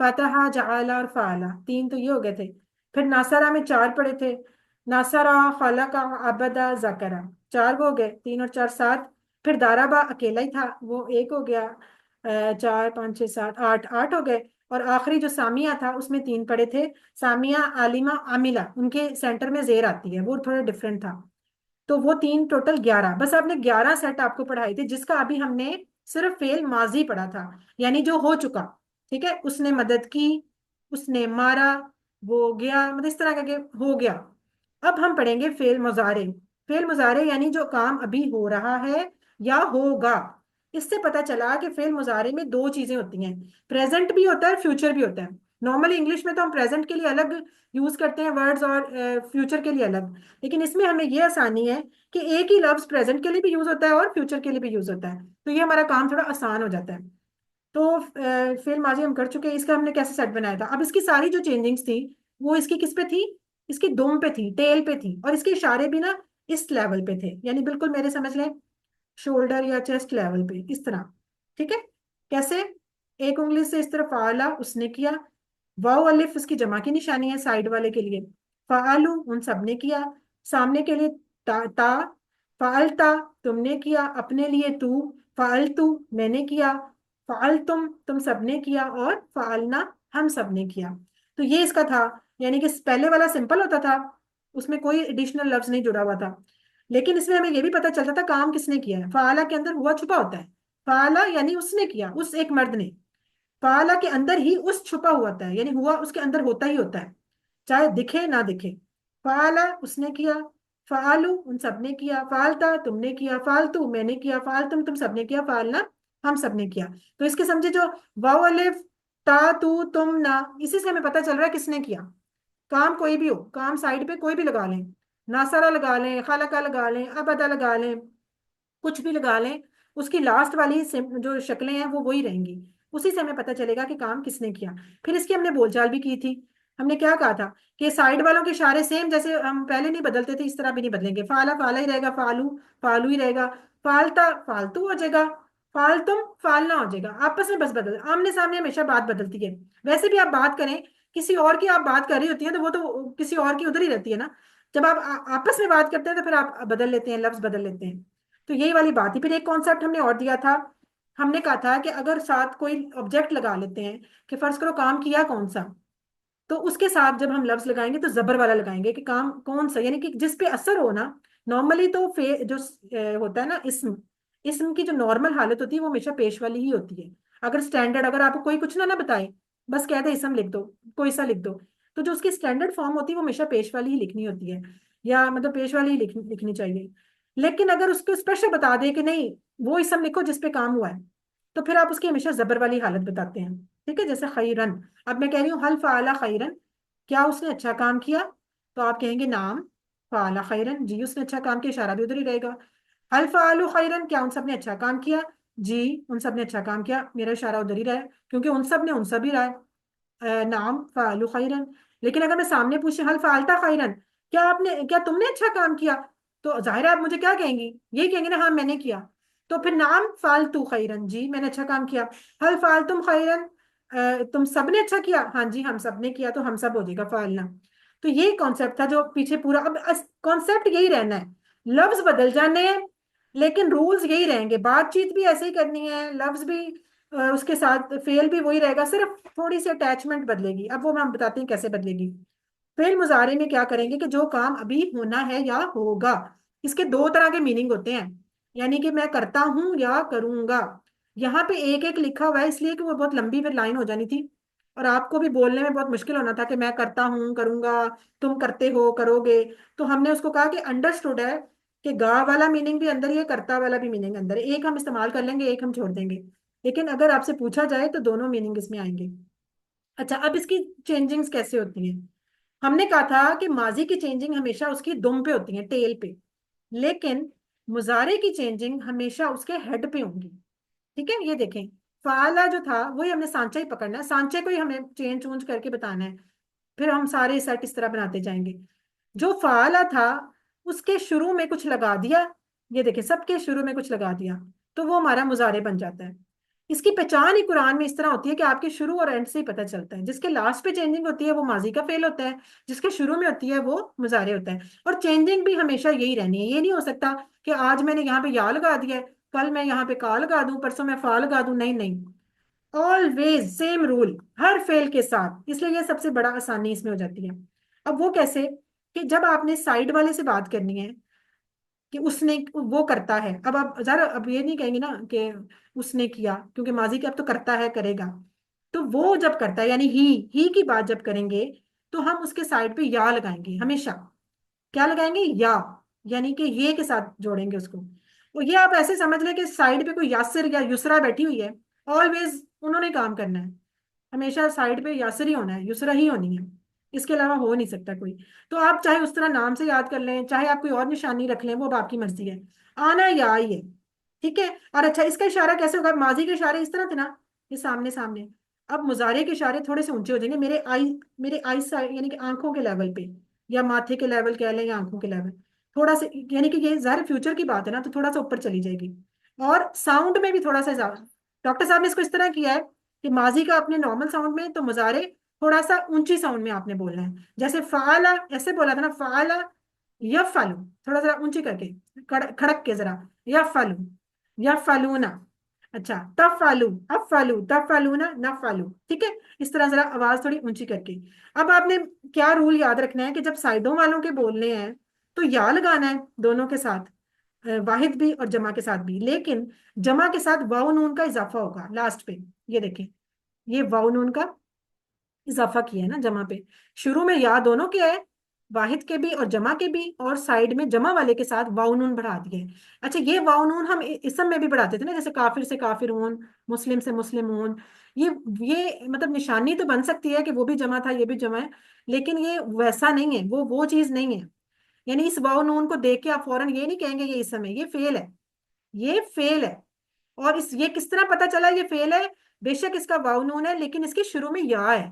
فتح جعل اور فعلا، تین تو یہ ہو گئے تھے. پھر ناصرہ میں چار پڑے تھے. ناصرہ خلق عبدا ذکرہ، چار وہ ہو گئے، تین اور چار سات. پھر دارابا اکیلا ہی تھا، وہ ایک ہو گیا. چار پانچ چھ سات آٹھ، آٹھ ہو گئے. اور آخری جو سامیہ تھا اس میں تین پڑے تھے، سامیہ عالمہ عاملہ، ان کے سینٹر میں زیر آتی ہے، وہ تھوڑا ڈفرینٹ تھا. تو وہ تین ٹوٹل 11. بس آپ نے 11 سیٹ آپ کو پڑھائی تھی، جس کا ابھی ہم نے صرف فعل ماضی پڑھا تھا، یعنی جو ہو چکا. ٹھیک ہے، اس نے مدد کی، اس نے مارا، وہ گیا، مطلب اس طرح کا کہ ہو گیا. اب ہم پڑھیں گے فعل مضارع. فعل مضارع یعنی جو کام ابھی ہو رہا ہے یا ہوگا. اس سے پتا چلا کہ فعل مضارع میں دو چیزیں ہوتی ہیں، پریزنٹ بھی ہوتا ہے، فیوچر بھی ہوتا ہے. نارملی انگلش میں تو ہم پریزنٹ کے لیے الگ یوز کرتے ہیں ورڈز اور فیوچر کے لیے الگ، لیکن اس میں ہمیں یہ آسانی ہے کہ ایک ہی لفظ پریزنٹ کے لیے بھی یوز ہوتا ہے اور فیوچر کے لیے بھی یوز ہوتا ہے، تو یہ ہمارا کام تھوڑا آسان ہو جاتا ہے. تو فعل ماضی ہم کر چکے ہیں، اس کا ہم نے کیسے سیٹ بنایا تھا. اب اس کی ساری جو چینجنگز تھی وہ اس کی کس پہ تھی، اس کی دم پہ تھی، ٹیل پہ تھی، اور اس کے اشارے بھی نا اس لیول پہ تھے، یعنی بالکل میرے سمجھ لیں شولڈر یا چیسٹ لیول پہ اس طرح. ٹھیک ہے، کیسے؟ ایک انگلی سے اس طرح فعلا اس نے کیا، واو الف اس کی جمع کی نشانی ہے سائڈ والے کے لیے، فعلو ان سب نے کیا، سامنے کے لیے تا تا، فعلتا تم نے کیا، اپنے لیے تو، فعلتو میں نے کیا، فعلتم تم سب نے کیا، اور فعلنا ہم سب نے کیا. تو یہ اس کا تھا، یعنی کہ پہلے والا سمپل ہوتا تھا، اس میں کوئی ایڈیشنل لفظ نہیں جڑا ہوا تھا، لیکن اس میں ہمیں یہ بھی پتا چلتا تھا کام کس نے کیا ہے. فعلا کے اندر ہوا چھپا ہوتا ہے، فعلا یعنی اس نے کیا، اس ایک مرد نے. فعلا کے اندر ہی اس چھپا ہوا ہوتا ہے، یعنی ہوا اس کے اندر ہوتا ہی ہوتا ہے، چاہے دکھے نہ دکھے. فعلا اس نے کیا، فعلو ان سب نے کیا، فعلتا تم نے کیا، فعلتو میں نے کیا، فعلتم تم سب نے کیا، فعلنا ہم سب نے کیا. تو اس کے سمجھے جو واو الف تا تو تم نہ، اسی سے ہمیں پتا چل رہا ہے کس نے کیا. کام کوئی بھی ہو، کام سائڈ پہ کوئی بھی لگا لیں، ناصرہ لگا لیں، خلقہ لگا لیں، ابدا لگا لیں، کچھ بھی لگا لیں، اس کی لاسٹ والی جو شکلیں ہیں وہ وہی رہیں گی، اسی سے ہمیں پتا چلے گا کہ کام کس نے کیا. پھر اس کی ہم نے بول چال بھی کی تھی. ہم نے کیا کہا تھا کہ سائڈ والوں کے اشارے سیم جیسے ہم پہلے نہیں بدلتے تھے اس طرح بھی نہیں بدلیں گے. فعلا فعلا ہی رہے گا، فعلو فعلو ہی رہے گا، فعلتا فالتو ہو جائے گا، فعلتم فعلنا ہو جائے گا. آپس میں بس بدل، آمنے سامنے ہمیشہ بات بدلتی ہے. ویسے بھی آپ بات کریں کسی اور کی، آپ بات کر رہی ہوتی ہیں تو وہ تو کسی اور کی ادھر ہی رہتی ہے نا. جب آپ آپس میں بات کرتے ہیں تو پھر آپ بدل لیتے ہیں، لفظ بدل لیتے ہیں. تو یہی والی بات ہے. پھر ایک کانسیپٹ ہم نے اور دیا تھا، ہم نے کہا تھا کہ اگر ساتھ کوئی آبجیکٹ لگا لیتے ہیں کہ فرض کرو کام کیا کون سا، تو اس کے ساتھ جب ہم لفظ لگائیں گے تو زبر والا لگائیں گے کہ کام کون سا، یعنی کہ جس پہ اثر ہو نا. نارملی تو جو ہوتا ہے نا اسم، اسم کی جو نارمل حالت ہوتی ہے وہ ہمیشہ پیش والی ہی ہوتی ہے. اگر اسٹینڈرڈ، اگر آپ کو کوئی کچھ نہ بتائے، بس کہہ دے اسم لکھ دو، کوئی سا لکھ دو، تو جو اس کی اسٹینڈرڈ فارم ہوتی ہے وہ ہمیشہ پیش والی ہی لکھنی ہوتی ہے، یا مطلب پیش والی ہی لکھنی چاہیے. لیکن اگر اس کو اسپیشل بتا دے کہ نہیں وہ اسم لکھو جس پہ کام ہوا ہے، تو پھر آپ اس کی ہمیشہ زبر والی حالت بتاتے ہیں. ٹھیک ہے، جیسے خیرن. اب میں کہہ رہی ہوں حل فعل خیرن، کیا اس نے اچھا کام کیا، تو آپ کہیں گے نام فعل خیرن، جی اس نے اچھا کام کیا، اشارہ بھی ادھر ہی رہے گا. حل فعلوا خیرن، کیا ان سب نے اچھا کام کیا، جی ان سب نے اچھا کام کیا، میرا اشارہ ادھر ہی رہا ہے کیونکہ ان سب نے ان سب ہی رہا ہے. نام فعلوا خیرن. لیکن اگر میں سامنے پوچھے حل فعلتا خیرن، کیا تم نے اچھا کام کیا، تو ظاہر ہے آپ مجھے کیا کہیں گی، یہی کہیں گے نا ہاں میں نے کیا. تو پھر نام فالتو خیرن، جی میں نے اچھا کام کیا. حل فالتم خیرن، تم سب نے اچھا کیا، ہاں جی ہم سب نے کیا، تو ہم سب ہو جائے گا فعلنا. تو یہ کانسیپٹ تھا جو پیچھے پورا. اب کانسیپٹ یہی رہنا ہے، لفظ بدل جانے ہیں لیکن رولز یہی رہیں گے. بات چیت بھی ایسے ہی کرنی ہے، لفظ بھی اس کے ساتھ فعل بھی وہی رہے گا، صرف تھوڑی سی اٹیچمنٹ بدلے گی. اب وہ میں بتاتی ہوں کیسے بدلے گی. فعل مضارع میں کیا کریں گے کہ جو کام ابھی ہونا ہے یا ہوگا، اس کے دو طرح کے میننگ ہوتے ہیں، یعنی کہ میں کرتا ہوں یا کروں گا. یہاں پہ ایک ایک لکھا ہوا ہے اس لیے کہ وہ بہت لمبی پھر لائن ہو جانی تھی اور آپ کو بھی بولنے میں بہت مشکل ہونا تھا کہ میں کرتا ہوں کروں گا، تم کرتے ہو کرو گے. تو ہم نے اس کو کہا کہ انڈرسٹوڈ ہے کہ گا والا میننگ بھی اندر ہی ہے، کرتا والا بھی میننگ اندر ہے. ایک ہم استعمال کر لیں گے، ایک ہم چھوڑ دیں گے، لیکن اگر آپ سے پوچھا جائے تو دونوں میننگ اس میں آئیں گے. اچھا، اب اس کی چینجنگز کیسے ہوتی ہیں. ہم نے کہا تھا کہ ماضی کی چینجنگ ہمیشہ اس کی دم پہ ہوتی ہیں، ٹیل پہ، لیکن مضارع کی چینجنگ ہمیشہ اس کے ہیڈ پہ ہوں گی. ٹھیک ہے، یہ دیکھیں فعلا جو تھا وہی ہم نے سانچہ ہی پکڑنا ہے، سانچے کو ہی ہمیں چینج چونج کر کے بتانا ہے، پھر ہم سارے سیٹ اس طرح بناتے جائیں گے. جو فعلا تھا اس کے شروع میں کچھ لگا دیا، یہ دیکھیں سب کے شروع میں کچھ لگا دیا، تو وہ ہمارا مضارع بن جاتا ہے. اس کی پہچان ہی قرآن میں اس طرح ہوتی ہے کہ آپ کے شروع اور اینڈ سے ہی پتہ چلتا ہے. جس کے لاسٹ پہ چینجنگ ہوتی ہے وہ ماضی کا فعل ہوتا ہے، جس کے شروع میں ہوتی ہے وہ مضارع ہوتا ہے. اور چینجنگ بھی ہمیشہ یہی رہنی ہے. یہ نہیں ہو سکتا کہ آج میں نے یہاں پہ یا لگا دیا ہے، کل میں یہاں پہ کا لگا دوں، پرسوں میں فا لگا دوں. نہیں نہیں، آلویز سیم رول ہر فعل کے ساتھ. اس لیے یہ سب سے بڑا آسانی اس میں ہو جاتی ہے. اب وہ کیسے؟ کہ جب آپ نے سائڈ والے سے بات کرنی ہے کہ اس نے وہ کرتا ہے، اب آپ ذرا اب یہ نہیں کہیں گے نا کہ اس نے کیا، کیونکہ ماضی کے اب تو کرتا ہے کرے گا. تو وہ جب کرتا ہے یعنی ہی کی بات جب کریں گے تو ہم اس کے سائڈ پہ یا لگائیں گے ہمیشہ. کیا لگائیں گے؟ یا. یعنی کہ یہ کے ساتھ جوڑیں گے اس کو. وہ یہ آپ ایسے سمجھ لیں کہ سائڈ پہ کوئی یاسر یا یسرا بیٹھی ہوئی ہے، آلویز انہوں نے کام کرنا ہے. ہمیشہ سائڈ پہ یاسر ہی ہونا ہے، یسرا ہی ہونی ہے. اس کے علاوہ ہو نہیں سکتا کوئی. تو آپ چاہے اس طرح نام سے یاد کر لیں، چاہے آپ کوئی اور نشانی رکھ لیں، وہ اب آپ کی مرضی ہے. آنا یا ہی ہے. ٹھیک ہے. اور اچھا اس کا اشارہ کیسے ہوگا؟ ماضی کے اشارے اس طرح تھے نا، یہ سامنے سامنے. اب مضارع کے اشارے تھوڑے سے اونچے ہو جائیں گے میرے آئی سائڈ، یعنی کہ آنکھوں کے لیول پہ، یا ماتھے کے لیول کہہ لیں، یا آنکھوں کے لیول تھوڑا سا. یعنی کہ یہ ظاہر فیوچر کی بات ہے نا، تو تھوڑا سا اوپر چلی جائے گی. اور ساؤنڈ میں بھی تھوڑا سا زیادہ ڈاکٹر صاحب نے اس کو اس طرح کیا ہے کہ ماضی کا اپنے نارمل ساؤنڈ میں، تو مضارع تھوڑا سا اونچی ساؤنڈ میں آپ نے بولنا ہے. جیسے فعلا ایسے بولا تھا نا، فعلا یفعلو، تھوڑا ذرا اونچی کر کے، کھڑک کے ذرا، یفعلو یفعلونا. اچھا تفعلو افعلو تفعلونا نفعلو. ٹھیک ہے. اس طرح ذرا آواز تھوڑی اونچی کر کے. اب آپ نے کیا رول یاد رکھنا ہے کہ جب سائڈوں والوں کے بولنے ہیں تو یا لگانا ہے دونوں کے ساتھ، واحد بھی اور جمع کے ساتھ بھی. لیکن جمع کے ساتھ واو نون کا اضافہ ہوگا لاسٹ پہ. یہ دیکھیں، یہ واو نون کا اضافہ کیا ہے نا جمع پہ. شروع میں یا دونوں کے ہے، واحد کے بھی اور جمع کے بھی، اور سائڈ میں جمع والے کے ساتھ واو نون بڑھا دیے. اچھا یہ واو نون ہم اسم میں بھی بڑھاتے تھے نا، جیسے کافر سے کافرون، مسلم سے مسلمون. یہ مطلب نشانی تو بن سکتی ہے کہ وہ بھی جمع تھا یہ بھی جمع ہے، لیکن یہ ویسا نہیں ہے، وہ چیز نہیں ہے. یعنی اس واو نون کو دیکھ کے آپ فوراً یہ نہیں کہیں گے یہ اسم ہے، یہ فعل ہے. یہ فعل ہے. اور یہ کس طرح پتا چلا یہ فعل ہے؟ بے شک اس کا واو نون ہے لیکن اس کے شروع میں یا ہے.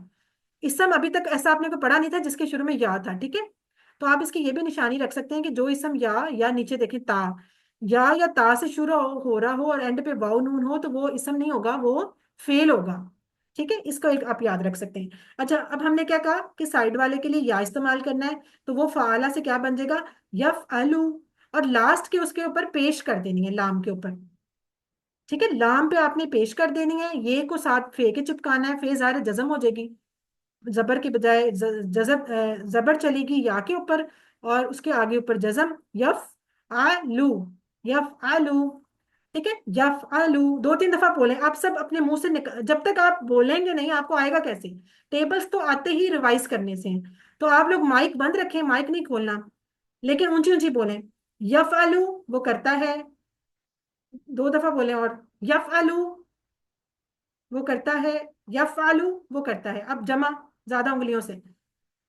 اسم ابھی تک ایسا آپ نے کو پڑھا نہیں تھا جس کے شروع میں یا تھا. ٹھیک ہے. تو آپ اس کی یہ بھی نشانی رکھ سکتے ہیں کہ جو اسم یا نیچے دیکھیں تا، یا تا سے شروع ہو رہا ہو اور اینڈ پہ واو نون ہو، تو وہ اسم نہیں ہوگا، وہ فعل ہوگا. ٹھیک ہے. اس کو ایک آپ یاد رکھ سکتے ہیں. اچھا اب ہم نے کیا کہا کہ سائڈ والے کے لیے یا استعمال کرنا ہے، تو وہ فعالہ سے کیا بن جائے گا؟ یفعلو. اور لاسٹ کے اس کے اوپر پیش کر دینی ہے لام کے اوپر. ٹھیک ہے. لام پہ آپ نے پیش کر دینی ہے، یہ کو ساتھ فے کے چپکانا ہے. فے ظاہر جزم ہو جائے گی، زبر کے بجائے زبر چلے گی یا کے اوپر، اور اس کے آگے اوپر جزم. یف آلو یف آلو. ٹھیک ہے. یف آلو 2-3 دفعہ بولیں آپ سب اپنے منہ سے جب تک آپ بولیں گے نہیں آپ کو آئے گا کیسے؟ ٹیبلز تو آتے ہی ریوائز کرنے سے ہیں. تو آپ لوگ مائک بند رکھیں، مائک نہیں کھولنا، لیکن اونچی اونچی بولیں. یف آلو وہ کرتا ہے. 2 دفعہ بولیں. اور یف آلو وہ کرتا ہے، یفعلو وہ کرتا ہے. اب جمع زیادہ انگلیوں سے.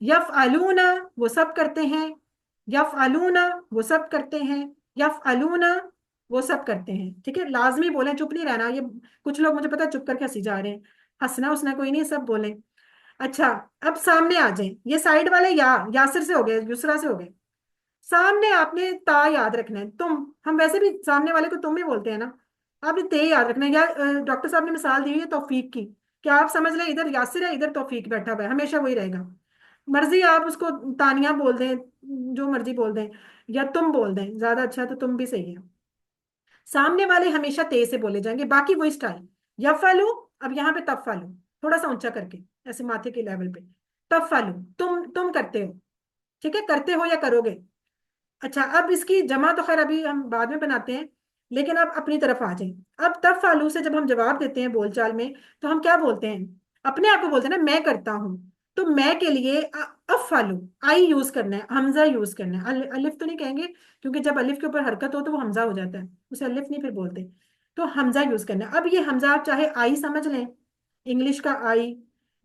یفعلون وہ سب کرتے ہیں، یفعلون وہ سب کرتے ہیں، یفعلون وہ سب کرتے ہیں. ٹھیک ہے. لازمی بولیں، چپ نہیں رہنا. یہ کچھ لوگ مجھے پتا چپ کر کے ہنسی جا رہے ہیں، ہنسنا اسنا کوئی نہیں، سب بولیں. اچھا اب سامنے آ جائیں. یہ سائڈ والے یاسر سے ہو گئے، یسرا سے ہو گئے. سامنے آپ نے تا یاد رکھنا ہے. تم، ہم ویسے بھی سامنے والے کو تم ہی بولتے ہیں نا، آپ نے تے یاد رکھنا ہے. یا ڈاکٹر صاحب نے مثال دی ہوئی ہے توفیق کی، کیا آپ سمجھ لیں ادھر یاسر ہے ادھر توفیق بیٹھا ہوا ہے، ہمیشہ وہی رہے گا. مرضی آپ اس کو تانیہ بول دیں، جو مرضی بول دیں، یا تم بول دیں زیادہ اچھا، تو تم بھی صحیح ہے. سامنے والے ہمیشہ تے سے بولے جائیں گے، باقی وہی اسٹائل. یفعلو. اب یہاں پہ تفعلو تھوڑا سا اونچا کر کے، ایسے ماتھے کے لیول پہ. تفعلو تم کرتے ہو. ٹھیک ہے. کرتے ہو یا کرو گے. اچھا اب اس کی جمع تو خیر ابھی ہم بعد میں بناتے ہیں، لیکن اب اپنی طرف آ جائیں. اب تفعلو سے جب ہم جواب دیتے ہیں بول چال میں، تو ہم کیا بولتے ہیں؟ اپنے آپ کو بولتے ہیں نا میں کرتا ہوں. تو میں کے لیے افعلو آئی یوز کرنا ہے، حمزہ یوز کرنا ہے. الف تو نہیں کہیں گے کیونکہ جب الف کے اوپر حرکت ہو تو وہ حمزہ ہو جاتا ہے، اسے الف نہیں پھر بولتے. تو حمزہ یوز کرنا ہے. اب یہ حمزہ آپ چاہے آئی سمجھ لیں، انگلش کا آئی،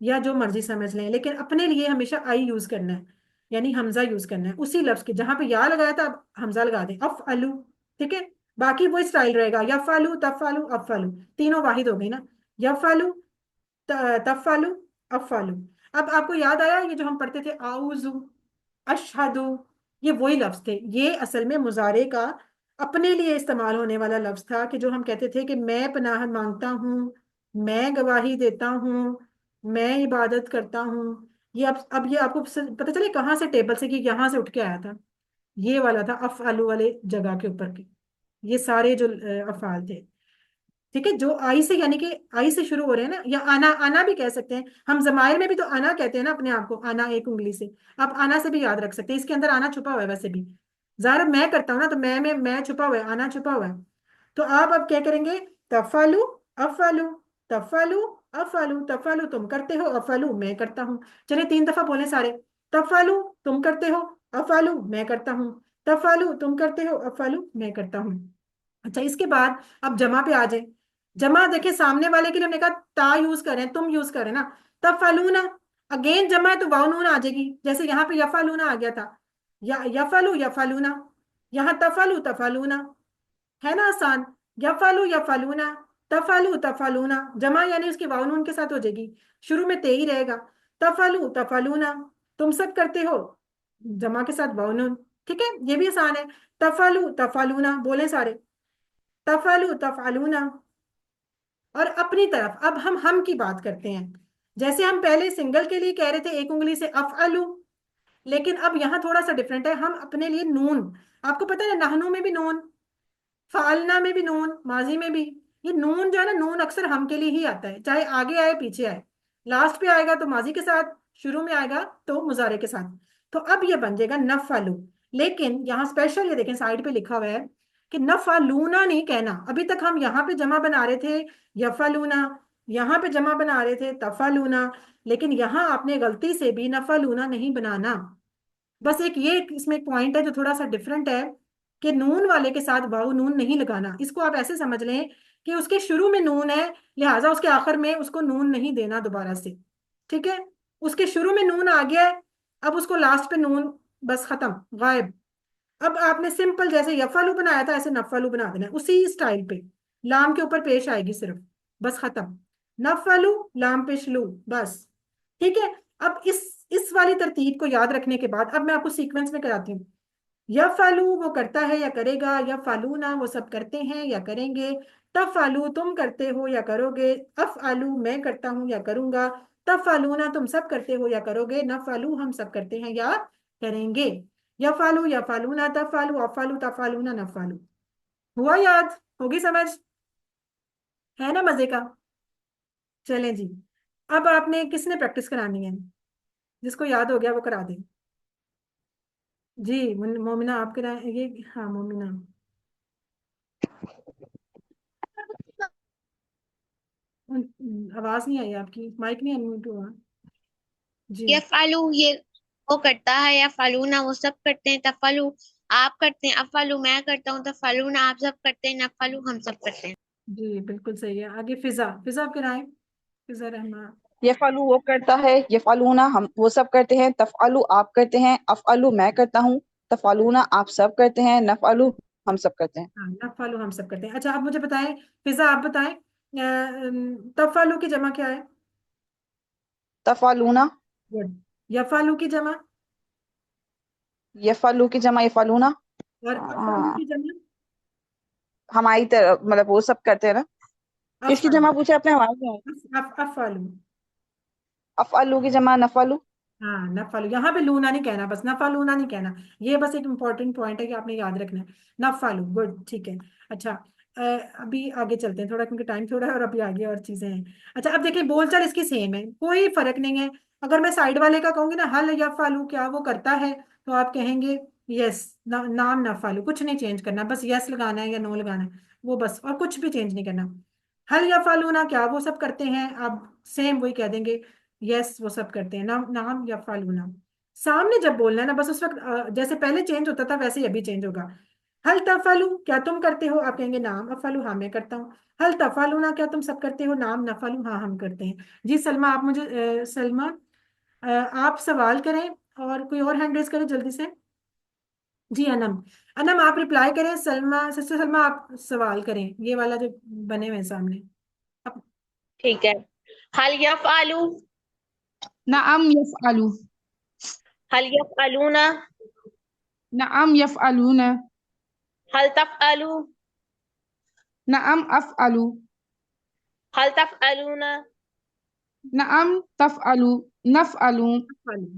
یا جو مرضی سمجھ لیں، لیکن اپنے لیے ہمیشہ آئی یوز کرنا ہے، یعنی حمزہ یوز کرنا ہے. اسی لفظ کے جہاں پہ یا لگایا تھا اب حمزہ لگا دیں، افعلو. ٹھیک ہے. باقی وہ اسٹائل رہے گا، یفعلو تفعلو افعلو، تینوں واحد ہو گئی نا. یفعلو تفعلو افعلو. اب آپ کو یاد آیا یہ جو ہم پڑھتے تھے اعوذ، اشہدو، یہ وہی لفظ تھے. یہ اصل میں مضارع کا اپنے لیے استعمال ہونے والا لفظ تھا کہ جو ہم کہتے تھے کہ میں پناہ مانگتا ہوں، میں گواہی دیتا ہوں، میں عبادت کرتا ہوں. یہ اب یہ آپ کو پتہ چلے کہاں سے ٹیبل سے، کہ یہاں سے اٹھ کے آیا تھا. یہ والا تھا افعلو والے جگہ کے اوپر کے، یہ سارے جو افعال تھے. ٹھیک ہے، جو آئی سے، یعنی کہ آئی سے شروع ہو رہے ہیں نا، یا آنا، آنا بھی کہہ سکتے ہیں ہم. ضمائر میں بھی تو آنا کہتے ہیں نا اپنے آپ کو، آنا ایک انگلی سے. آپ آنا سے بھی یاد رکھ سکتے ہیں، اس کے اندر آنا چھپا ہوا ہے ویسے بھی. ظاہر میں کرتا ہوں نا، تو میں چھپا ہوا ہے، آنا چھپا ہوا ہے. تو آپ اب کیا کریں گے؟ تفعلو، افعلو، تفعلو، افعلو. تفعلو تم کرتے ہو، افعلو میں کرتا ہوں. چلے 3 دفعہ بولیں سارے. تفعلو تم کرتے ہو، افعلو میں کرتا ہوں. تفعلو تم کرتے ہو، افعلو میں کرتا ہوں. اچھا، اس کے بعد اب جمع پہ آ جائیں. جمع دیکھیں، سامنے والے کے لیے ہم نے کہا تا یوز کریں، تم یوز کریں نا. تفعلونا، اگین جمع ہے تو واو نون آ جائے گی، جیسے یہاں پہ یفعلونا آ گیا تھا. یا یفعلو یفعلونا، یہاں تفعلو تفعلونا. ہے نا آسان؟ یفعلو یفعلونا، تفعلو تفعلونا. جمع یعنی اس کی واو نون کے ساتھ ہو جائے گی، شروع میں تے ہی رہے گا. تفعلو تفعلونا، تم سب کرتے ہو، جمع کے ساتھ واو نون. ٹھیک ہے، یہ بھی آسان ہے. تفعلو تفعلونا، بولیں سارے. تفعلو تفعلونا. اور اپنی طرف اب ہم کی بات کرتے ہیں. جیسے ہم پہلے سنگل کے لیے کہہ رہے تھے ایک انگلی سے افعلو، لیکن اب یہاں تھوڑا سا ڈفرینٹ ہے. ہم اپنے لیے نون، آپ کو پتہ ہے نحنو میں بھی نون، فعلنا میں بھی نون، ماضی میں بھی. یہ نون جو ہے نا، نون اکثر ہم کے لیے ہی آتا ہے، چاہے آگے آئے پیچھے آئے. لاسٹ پہ آئے گا تو ماضی کے ساتھ، شروع میں آئے گا تو مضارع کے ساتھ. تو اب یہ بن جائے گا نفعلو. لیکن یہاں اسپیشل یہ دیکھیں سائڈ پہ لکھا ہوا ہے کہ نفعلونا نہیں کہنا. ابھی تک ہم یہاں پہ جمع بنا رہے تھے یفعلونا، یہاں پہ جمع بنا رہے تھے تفعلونا، لیکن یہاں آپ نے غلطی سے بھی نفعلونا نہیں بنانا. بس ایک یہ اس میں ایک پوائنٹ ہے جو تھوڑا سا ڈفرینٹ ہے، کہ نون والے کے ساتھ واو نون نہیں لگانا. اس کو آپ ایسے سمجھ لیں کہ اس کے شروع میں نون ہے، لہٰذا اس کے آخر میں اس کو نون نہیں دینا دوبارہ سے. ٹھیک ہے، اس کے شروع میں نون آ گیا ہے، اب اس کو لاسٹ پہ نون، بس ختم، غائب. اب آپ نے سمپل جیسے یفعلو بنایا تھا ایسے نفعلو بنا دینا ہے، اسی اسٹائل پہ. لام کے اوپر پیش آئے گی صرف، بس ختم. نفعلو لام پیش لو، بس. ٹھیک ہے، اب اس والی ترتیب کو یاد رکھنے کے بعد اب میں آپ کو سیکوینس میں کراتی ہوں. یفعلو وہ کرتا ہے یا کرے گا، یفعلونا وہ سب کرتے ہیں یا کریں گے. تفعلو تم کرتے ہو یا کرو گے. افعلو میں کرتا ہوں یا کروں گا. تفعلونا تم سب کرتے ہو یا کرو گے. نفعلو ہم سب کرتے ہیں یا کریں گے. یفعلو یفعلونا تفعلو، افعلو تفعلونا نفعلو. ہوا یاد؟ ہوگی سمجھ؟ ہے نا مزے کا؟ چلیں جی، اب آپ نے کس نے پریکٹس کرانی ہے؟ جس کو یاد ہو گیا وہ کرا دیں. جی مومنہ آپ کرائیں یہ. ہاں مومنہ. آواز نہیں آئی آپ کی، مائک نہیں انمیوٹ ہوا. جی یفعلو یہ وہ کرتا ہے، یفعلونا وہ سب کرتے ہیں، تفعلو آپ کرتے ہیں، افعلو میں کرتا ہوں، تفعلونا آپ سب کرتے ہیں، نفعلو ہم سب کرتے ہیں. جی بالکل صحیح ہے. آگے فضا، فضا آپ کرائیں. فضا رحمان. یفعلو وہ کرتا ہے، یفعلونا ہم وہ سب کرتے ہیں، تفعلو آپ کرتے ہیں، افعلو میں کرتا ہوں، تفعلونا آپ سب کرتے ہیں، نفعلو ہم سب کرتے ہیں. ہاں نفعلو ہم سب کرتے ہیں. اچھا اب مجھے بتائیں فضا، آپ بتائیں تفعلو کی جمع کیا ہے؟ تفعلونا. گڈ. یفعلو کی جمع؟ یفعلو کی جمع یفعلونا. اور افعلو کی جمع؟ ہماری طرف مطلب وہ سب کرتے ہیں نا. کس کی افعلو. جمع پوچھے آپ نے؟ ہماری. افعلو. افعلو کی جمع نفعلو. ہاں نفعلو، یہاں پہ لونا نہیں کہنا، بس نفعلونا نہیں کہنا. یہ بس ایک امپورٹنٹ پوائنٹ ہے کہ آپ نے یاد رکھنا ہے. نفعلو، گڈ ٹھیک ہے. اچھا ابھی آگے چلتے ہیں تھوڑا، کیونکہ ٹائم تھوڑا ہے اور ابھی آگے اور چیزیں ہیں. اچھا اب دیکھیں بول چال اس کی سیم ہے، کوئی فرق نہیں ہے. اگر میں سائڈ والے کا کہوں گی نا حل یفعلو کیا وہ کرتا ہے، تو آپ کہیں گے یس، نام نفعلو، کچھ نہیں چینج کرنا، بس یس لگانا ہے یا نو لگانا ہے، وہ بس، اور کچھ بھی چینج نہیں کرنا. حل یفعلونا کیا وہ سب کرتے ہیں، آپ سیم وہی کہہ دیں گے یس وہ سب کرتے ہیں. نام یفعلونا. سامنے جب بولنا ہے نا بس اس وقت جیسے پہلے چینج ہوتا تھا ویسے ہی ابھی چینج ہوگا. حل تفعلو کیا تم کرتے ہو، آپ کہیں گے نام افعلو ہاں میں کرتا ہوں. حل تفعلونا کیا تم سب کرتے ہو، نام نفعلو ہاں ہم کرتے ہیں. جی سلمہ آپ مجھے سلمہ آپ سوال کریں، اور کوئی اور ہینڈ ریز کریں جلدی سے. جی انم، انم آپ ریپلائی کریں. سلمہ، سسٹر سلمہ آپ سوال کریں، یہ والا جو بنے ہوئے ہیں سامنے. ٹھیک ہے. حل یفعلو، نعم يفعل. حل یفعلونا، نعم يفعلون. هل تفعلوا نعم أفعل. هل تفعلون نعم تفعل. نفعل.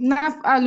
نفعل.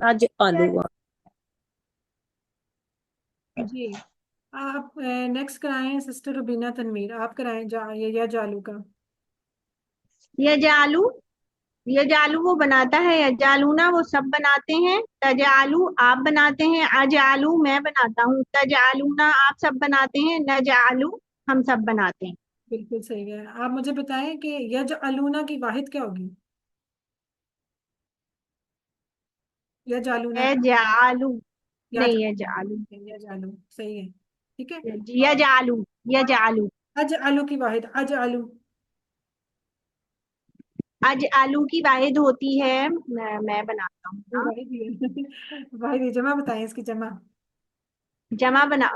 نجعل جی آپ نیکسٹ کرائیں سسٹر ربینہ تنویر، آپ کرائیں یا جالو کا. یجالو، یجالو وہ بناتا ہے، یجالونا وہ سب بناتے ہیں، تجالو آپ بناتے ہیں، اجالو میں بناتا ہوں، تجالونا آپ سب بناتے ہیں، نجالو ہم سب بناتے ہیں۔ بالکل صحیح ہے. آپ مجھے بتائیں کہ یجعلونا کی واحد کیا ہوگی؟ یجعلونا یجالو نہیں، یجالو، یجعلو صحیح ہے. ٹھیک ہے. یجالو، یجالو، اجعلو کی واحد اجعلو. اجالو کی واحد ہوتی ہے میں بناتا ہوں نا، واحد ہی ہے. واحد ہی. جمع بتائیں اس کی جمع. جمع بنا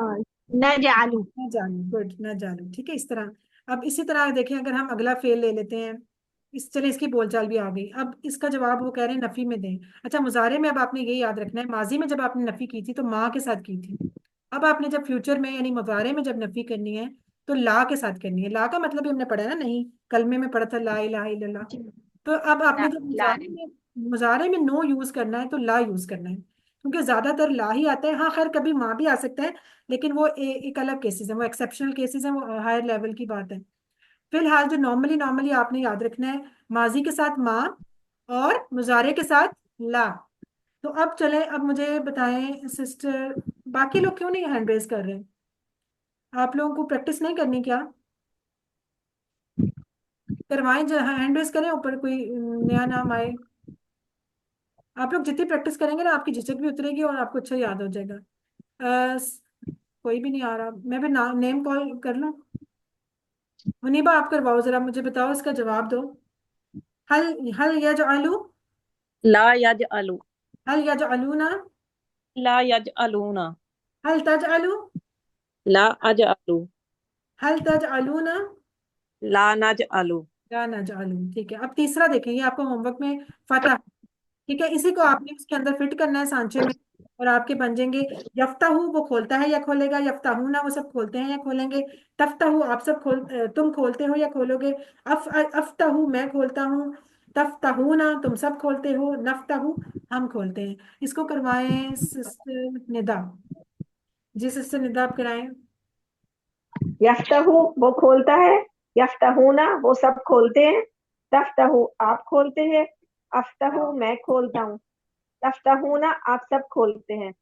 نجالو۔ نہ جالو. گڈ. نہ جالو. ٹھیک ہے. اس طرح اب اسی طرح دیکھیں اگر ہم اگلا فعل لے لیتے ہیں، چلے اس کی بول چال بھی آ گئی. اب اس کا جواب وہ کہہ رہے ہیں نفی میں دیں. اچھا مضارع میں اب آپ نے یہ یاد رکھنا ہے، ماضی میں جب آپ نے نفی کی تھی تو ماں کے ساتھ کی تھی. اب آپ نے جب فیوچر میں یعنی مضارع میں جب نفی کرنی ہے تو لا کے ساتھ کرنی ہے. لا کا مطلب ہم نے پڑھا ہے نا، نہیں کلمے میں پڑھا تھا لا الہ الا اللہ. تو اب آپ نے جب مضارع میں نو یوز کرنا ہے تو لا یوز کرنا ہے، کیونکہ زیادہ تر لا ہی آتا ہے. ہاں خیر کبھی ماں بھی آ سکتا ہے، لیکن وہ ایک الگ کیسز ہیں، وہ ایکسیپشنل کیسز ہیں، وہ ہائر لیول کی بات ہے. فی الحال جو نارملی آپ نے یاد رکھنا ہے، ماضی کے ساتھ ماں اور مضارع کے ساتھ لا. تو اب چلیں اب مجھے بتائیں سسٹر، باقی لوگ کیوں نہیں ہینڈ ریز کر رہے ہیں؟ آپ لوگوں کو پریکٹس نہیں کرنی کیا؟ کروائیں جو ہینڈ ریز کریں، اوپر کوئی نیا نام آئے. آپ لوگ جتنی پریکٹس کریں گے نا آپ کی جھجک بھی اترے گی اور آپ کو اچھا یاد ہو جائے گا. کوئی بھی نہیں آ رہا، میں بھی نیم کال کر لوں. منیبا آپ کرواؤ ذرا، مجھے بتاؤ اس کا جواب دو. هل يجعل لا يجعل هل يجعلون لا يجعلون هل تجعل لا أجعل هل تجعلون لا نجعل. لا نجعل. ٹھیک ہے. اب تیسرا دیکھیں، یہ آپ کو ہوم ورک میں فتح. ٹھیک ہے. اسی کو آپ نے اس کے اندر فٹ کرنا ہے سانچے میں، اور آپ کے بن جائیں گے یفتح وہ کھولتا ہے یا کھولے گا، یفتحون وہ سب کھولتے ہیں یا کھولیں گے، تفتح آپ سب تم کھولتے ہو یا کھولو گے، افتح میں کھولتا ہوں، تفتحون تم سب کھولتے ہو، نفتح ہم کھولتے ہیں. اس کو کروائیں سسٹر ندا. جی سسٹر ندا آپ کرائیں. یفتح وہ کھولتا ہے، یفتحونا وہ سب کھولتے ہیں، تفتح آپ کھولتے ہیں، افتح میں کھولتا ہوں، تفتحونا آپ سب کھولتے ہیں،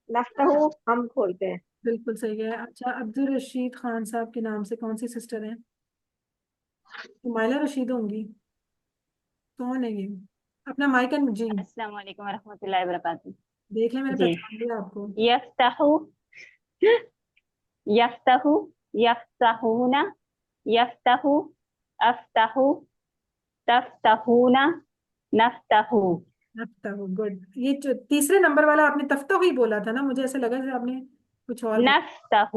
نفتح ہم کھولتے ہیں۔ بالکل صحیح ہے. اچھا عبدالرشید خان صاحب کے نام سے کون سی سسٹر ہیں؟ ہمائلہ رشید ہوں گی. کون ہے یہ؟ اپنا مائک جی السلام علیکم ورحمۃ اللہ وبرکاتہ. دیکھ لیں، میں نے جی پہچان لیا آپ کو. یفتح، یفتح، یفتحون، یفتح، افتح، تفتحون، نفتح. تفتح. گڈ. یہ جو تیسرے نمبر والا آپ نے تفتح ہی بولا تھا نا، مجھے ایسا لگا کہ آپ نے کچھ اور بولا. نفتح.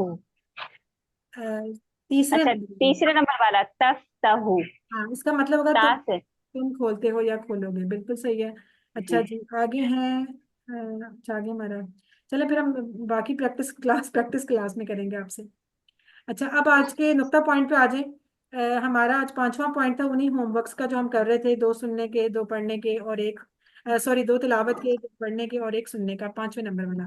تیسرے اچھا نمبر. تیسرے نمبر والا تفتح، ہاں اس کا مطلب ہوگا تا تم سے. تم کھولتے ہو یا کھولو گے. بالکل صحیح ہے. اچھا جی آگے ہیں. اچھا آگے ہمارا، چلے پھر ہم باقی پریکٹس کلاس میں کریں گے آپ سے. اچھا اب آج کے نقطہ پوائنٹ پہ آ جائیں. ہمارا آج 5واں پوائنٹ تھا انہیں ہوم ورکس کا جو ہم کر رہے تھے، 2 سننے کے 2 پڑھنے کے اور ایک 2 تلاوت کے 2 پڑھنے کے اور 1 سننے کا. 5ویں نمبر والا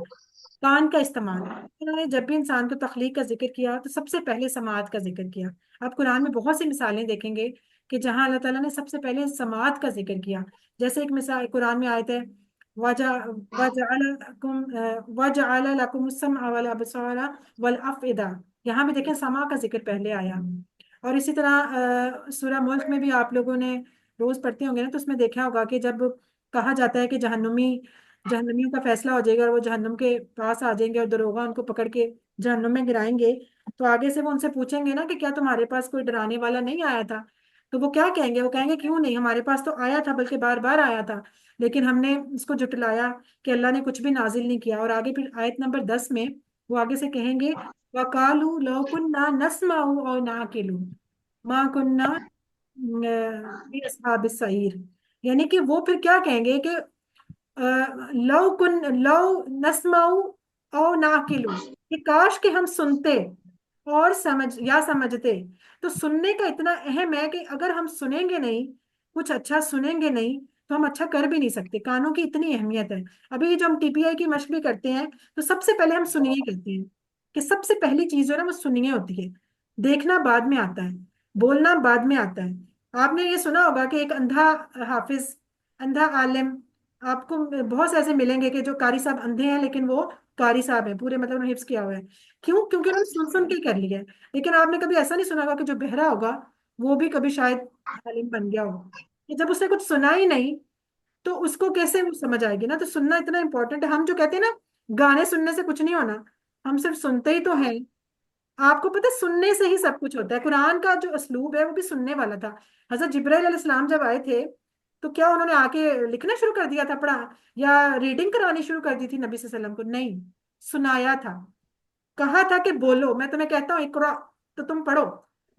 کان کا استعمال. انہوں نے جب بھی انسان کو تخلیق کا ذکر کیا تو سب سے پہلے سماعت کا ذکر کیا. آپ قرآن میں بہت سی مثالیں دیکھیں گے کہ جہاں اللہ تعالیٰ نے سب سے پہلے سماعت کا ذکر کیا. جیسے ایک مثال قرآن میں آیت ہے وَجَعَلَ لَكُمُ السَّمْعَ وَالْأَبْصَارَ وَالْأَفْئِدَةَ. یہاں بھی دیکھیں سماع کا ذکر پہلے آیا. اور اسی طرح سورہ ملک میں بھی آپ لوگوں نے روز پڑھتے ہوں گے نا، تو اس میں دیکھا ہوگا کہ جب کہا جاتا ہے کہ جہنمیوں کا فیصلہ ہو جائے گا اور وہ جہنم کے پاس آ جائیں گے اور دروغہ ان کو پکڑ کے جہنم میں گرائیں گے، تو آگے سے وہ ان سے پوچھیں گے نا کہ کیا تمہارے پاس کوئی ڈرانے والا نہیں آیا تھا؟ تو وہ کیا کہیں گے؟ وہ کہیں گے کیوں نہیں، ہمارے پاس تو آیا تھا، بلکہ بار بار آیا تھا، لیکن ہم نے اس کو جھٹلایا کہ اللہ نے کچھ بھی نازل نہیں کیا. اور آگے پھر آیت نمبر 10 میں وہ آگے سے کہیں گے وَقَالُوا لَوْ كُنَّا نَسْمَعُ أَوْ نَعْقِلُ مَا كُنَّا فِي أَصْحَابِ السَّعِيرِ. یعنی کہ وہ پھر کیا کہیں گے کہ لو نسمع او ناقلو، کہ کاش کہ ہم سنتے اور سمجھتے. تو سننے کا اتنا اہم ہے کہ اگر ہم سنیں گے نہیں، کچھ اچھا سنیں گے نہیں، تو ہم اچھا کر بھی نہیں سکتے. کانوں کی اتنی اہمیت ہے. ابھی جو ہم TPI کی مشق بھی کرتے ہیں تو سب سے پہلے ہم سنیے کرتے ہیں کہ سب سے پہلی چیز جو ہے نا وہ سنیے ہوتی ہے. دیکھنا بعد میں آتا ہے, بولنا بعد میں آتا ہے. آپ نے یہ سنا ہوگا کہ ایک اندھا حافظ, اندھا عالم, آپ کو بہت سے ایسے ملیں گے کہ جو قاری صاحب اندھے ہیں لیکن وہ قاری صاحب ہیں پورے, مطلب انہوں نے حفظ کیا ہوا ہے. کیوں؟ کیونکہ انہوں نے سن سن کے کر لیا ہے. لیکن آپ نے کبھی ایسا نہیں سنا ہوگا کہ جو بہرا ہوگا وہ بھی کبھی شاید عالم بن گیا ہوگا. کہ جب اس نے کچھ سنا ہی نہیں تو اس کو کیسے وہ سمجھ آئے گی نا. تو سننا اتنا امپورٹنٹ ہے. ہم جو کہتے ہیں نا گانے سننے سے کچھ نہیں ہونا, ہم صرف سنتے ہی تو ہیں. آپ کو پتہ ہے سننے سے ہی سب کچھ ہوتا ہے. قرآن کا جو اسلوب ہے وہ بھی سننے والا تھا. حضرت جبرائیل علیہ السلام جب آئے تھے تو کیا انہوں نے آ کے لکھنا شروع کر دیا تھا, پڑھا یا ریڈنگ کرانی شروع کر دی تھی نبی صلی اللہ علیہ وسلم کو؟ نہیں, سنایا تھا. کہا تھا کہ بولو, میں تمہیں کہتا ہوں اقرا تو تم پڑھو.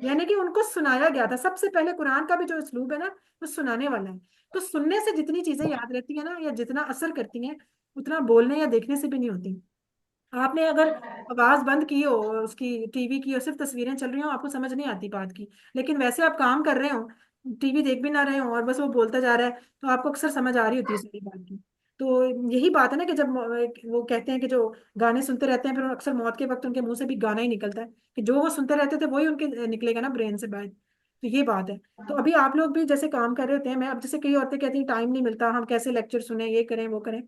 یعنی کہ ان کو سنایا گیا تھا. سب سے پہلے قرآن کا بھی جو اسلوب ہے نا وہ سنانے والا ہے. تو سننے سے جتنی چیزیں یاد رہتی ہیں نا یا جتنا اثر کرتی ہیں اتنا بولنے یا دیکھنے سے بھی نہیں ہوتی. آپ نے اگر آواز بند کی ہو, اس کی ٹی وی کی, اور صرف تصویریں چل رہی ہوں, آپ کو سمجھ نہیں آتی بات کی. لیکن ویسے آپ کام کر رہے ہوں, ٹی وی دیکھ بھی نہ رہے ہوں اور بس وہ بولتا جا رہا ہے, تو آپ کو اکثر سمجھ آ رہی ہوتی ہے ساری بات کی. تو یہی بات ہے نا کہ جب وہ کہتے ہیں کہ جو گانے سنتے رہتے ہیں پھر اکثر موت کے وقت ان کے منہ سے بھی گانا ہی نکلتا ہے, کہ جو وہ سنتے رہتے تھے وہی ان کے نکلے گا نا برین سے باہر. تو یہ بات ہے. تو ابھی آپ لوگ بھی جیسے کام کر رہے ہوتے ہیں, میں اب جیسے کئی عورتیں کہتی ہیں ٹائم نہیں ملتا, ہم کیسے لیکچر سنیں, یہ کریں وہ کریں.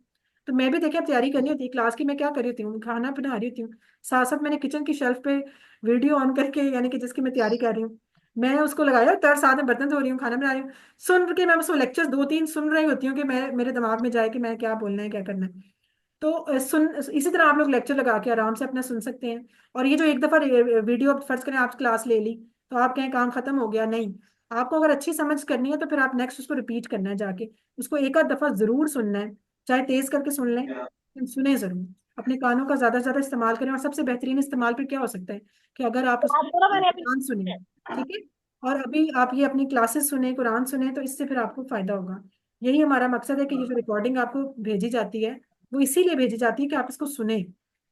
تو میں بھی دیکھیں اب تیاری کرنی ہوتی ہے کلاس کی. میں کیا کر رہی ہوتی ہوں, کھانا بنا رہی ہوتی ہوں, ساتھ ساتھ میں نے کچن کی شیلف پہ ویڈیو آن کر کے, یعنی کہ جس کی میں تیاری کر رہی ہوں, میں اس کو لگایا ہوتا ہے, اور ساتھ میں برتن دھو رہی ہوں, کھانا بنا رہی ہوں, سن کے میں بس وہ لیکچر 2-3 سن رہی ہوتی ہوں کہ میرے دماغ میں جائے کہ میں کیا بولنا ہے کیا کرنا ہے. تو اسی طرح آپ لوگ لیکچر لگا کے آرام سے اپنا سن سکتے ہیں. اور یہ جو ایک دفعہ ویڈیو فرض کریں آپ کلاس لے لی تو آپ کہیں کام ختم ہو گیا, نہیں. آپ کو اگر اچھی سمجھ کرنی ہے تو پھر آپ نیکسٹ اس کو ریپیٹ کرنا ہے, جا کے اس کو ایک آدھ دفعہ ضرور سننا ہے, چاہے تیز کر کے سن لیں, سنیں ضرور. اپنے کانوں کا زیادہ سے زیادہ استعمال کریں. اور سب سے بہترین استعمال پھر کیا ہو سکتا ہے کہ اگر آپ اس میں قرآن سنیں, ٹھیک ہے, اور ابھی آپ یہ اپنی کلاسز سنیں, قرآن سنیں, تو اس سے پھر آپ کو فائدہ ہوگا. یہی ہمارا مقصد ہے کہ یہ جو ریکارڈنگ آپ کو بھیجی جاتی ہے وہ اسی لیے بھیجی جاتی ہے کہ آپ اس کو سنیں,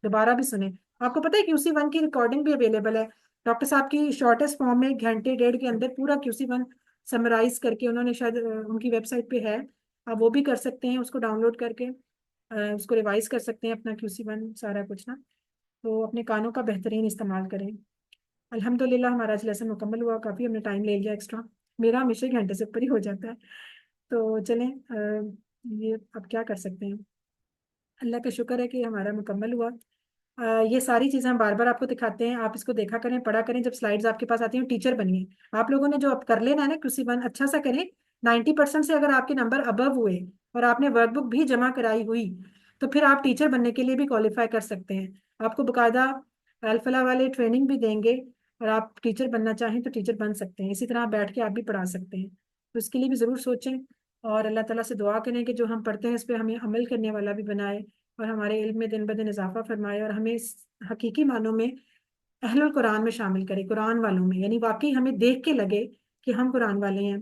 دوبارہ بھی سنیں. آپ کو پتہ ہے QC1 کی ریکارڈنگ بھی اویلیبل ہے. ڈاکٹر صاحب کی شارٹیسٹ فارم میں 1 گھنٹے 1.5 کے اندر پورا QC1 سمرائز کر کے انہوں نے شاید ان کی ویب سائٹ پہ ہے, آپ وہ بھی کر سکتے ہیں, اس کو ڈاؤن لوڈ کر کے اس کو ریوائز کر سکتے ہیں اپنا QC1 سارا کچھ نا. تو اپنے کانوں کا بہترین استعمال کریں. الحمدللہ ہمارا آج لیسن مکمل ہوا. کافی ہم نے ٹائم لے لیا ایکسٹرا, میرا ہمیشہ 1 گھنٹے سے اوپر ہی ہو جاتا ہے. تو چلیں یہ اب کیا کر سکتے ہیں. اللہ کا شکر ہے کہ ہمارا مکمل ہوا. یہ ساری چیزیں ہم بار بار آپ کو دکھاتے ہیں, آپ اس کو دیکھا کریں, پڑھا کریں. جب سلائیڈز آپ کے پاس آتی ہیں ٹیچر بنیے. آپ لوگوں نے جو اب کر لینا ہے نا QC1 اچھا سا کریں. 90% سے اگر آپ کے نمبر ابو ہوئے اور آپ نے ورک بک بھی جمع کرائی ہوئی تو پھر آپ ٹیچر بننے کے لیے بھی کوالیفائی کر سکتے ہیں. آپ کو باقاعدہ الفلاح والے ٹریننگ بھی دیں گے, اور آپ ٹیچر بننا چاہیں تو ٹیچر بن سکتے ہیں. اسی طرح بیٹھ کے آپ بھی پڑھا سکتے ہیں. تو اس کے لیے بھی ضرور سوچیں, اور اللہ تعالیٰ سے دعا کریں کہ جو ہم پڑھتے ہیں اس پہ ہمیں عمل کرنے والا بھی بنائے, اور ہمارے علم میں دن بدن اضافہ فرمائے, اور ہمیں اس حقیقی معنوں میں اہل القرآن میں شامل کرے, قرآن والوں میں. یعنی واقعی ہمیں دیکھ کے لگے کہ ہم قرآن والے ہیں.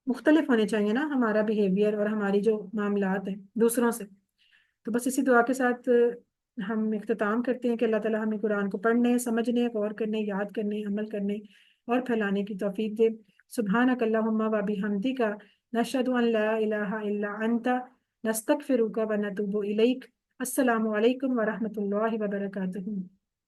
مختلف ہونے چاہیے نا ہمارا بیہیویئر اور ہماری جو معاملات ہیں دوسروں سے. تو بس اسی دعا کے ساتھ ہم اختتام کرتے ہیں کہ اللہ تعالیٰ ہمیں قرآن کو پڑھنے, سمجھنے, غور کرنے, یاد کرنے, عمل کرنے اور پھیلانے کی توفیق دے. سبحانک اللہم و بحمدک نشہد ان لا الہ الا انت نستغفرک و نتوب الیک. السلام علیکم ورحمۃ اللہ وبرکاتہ.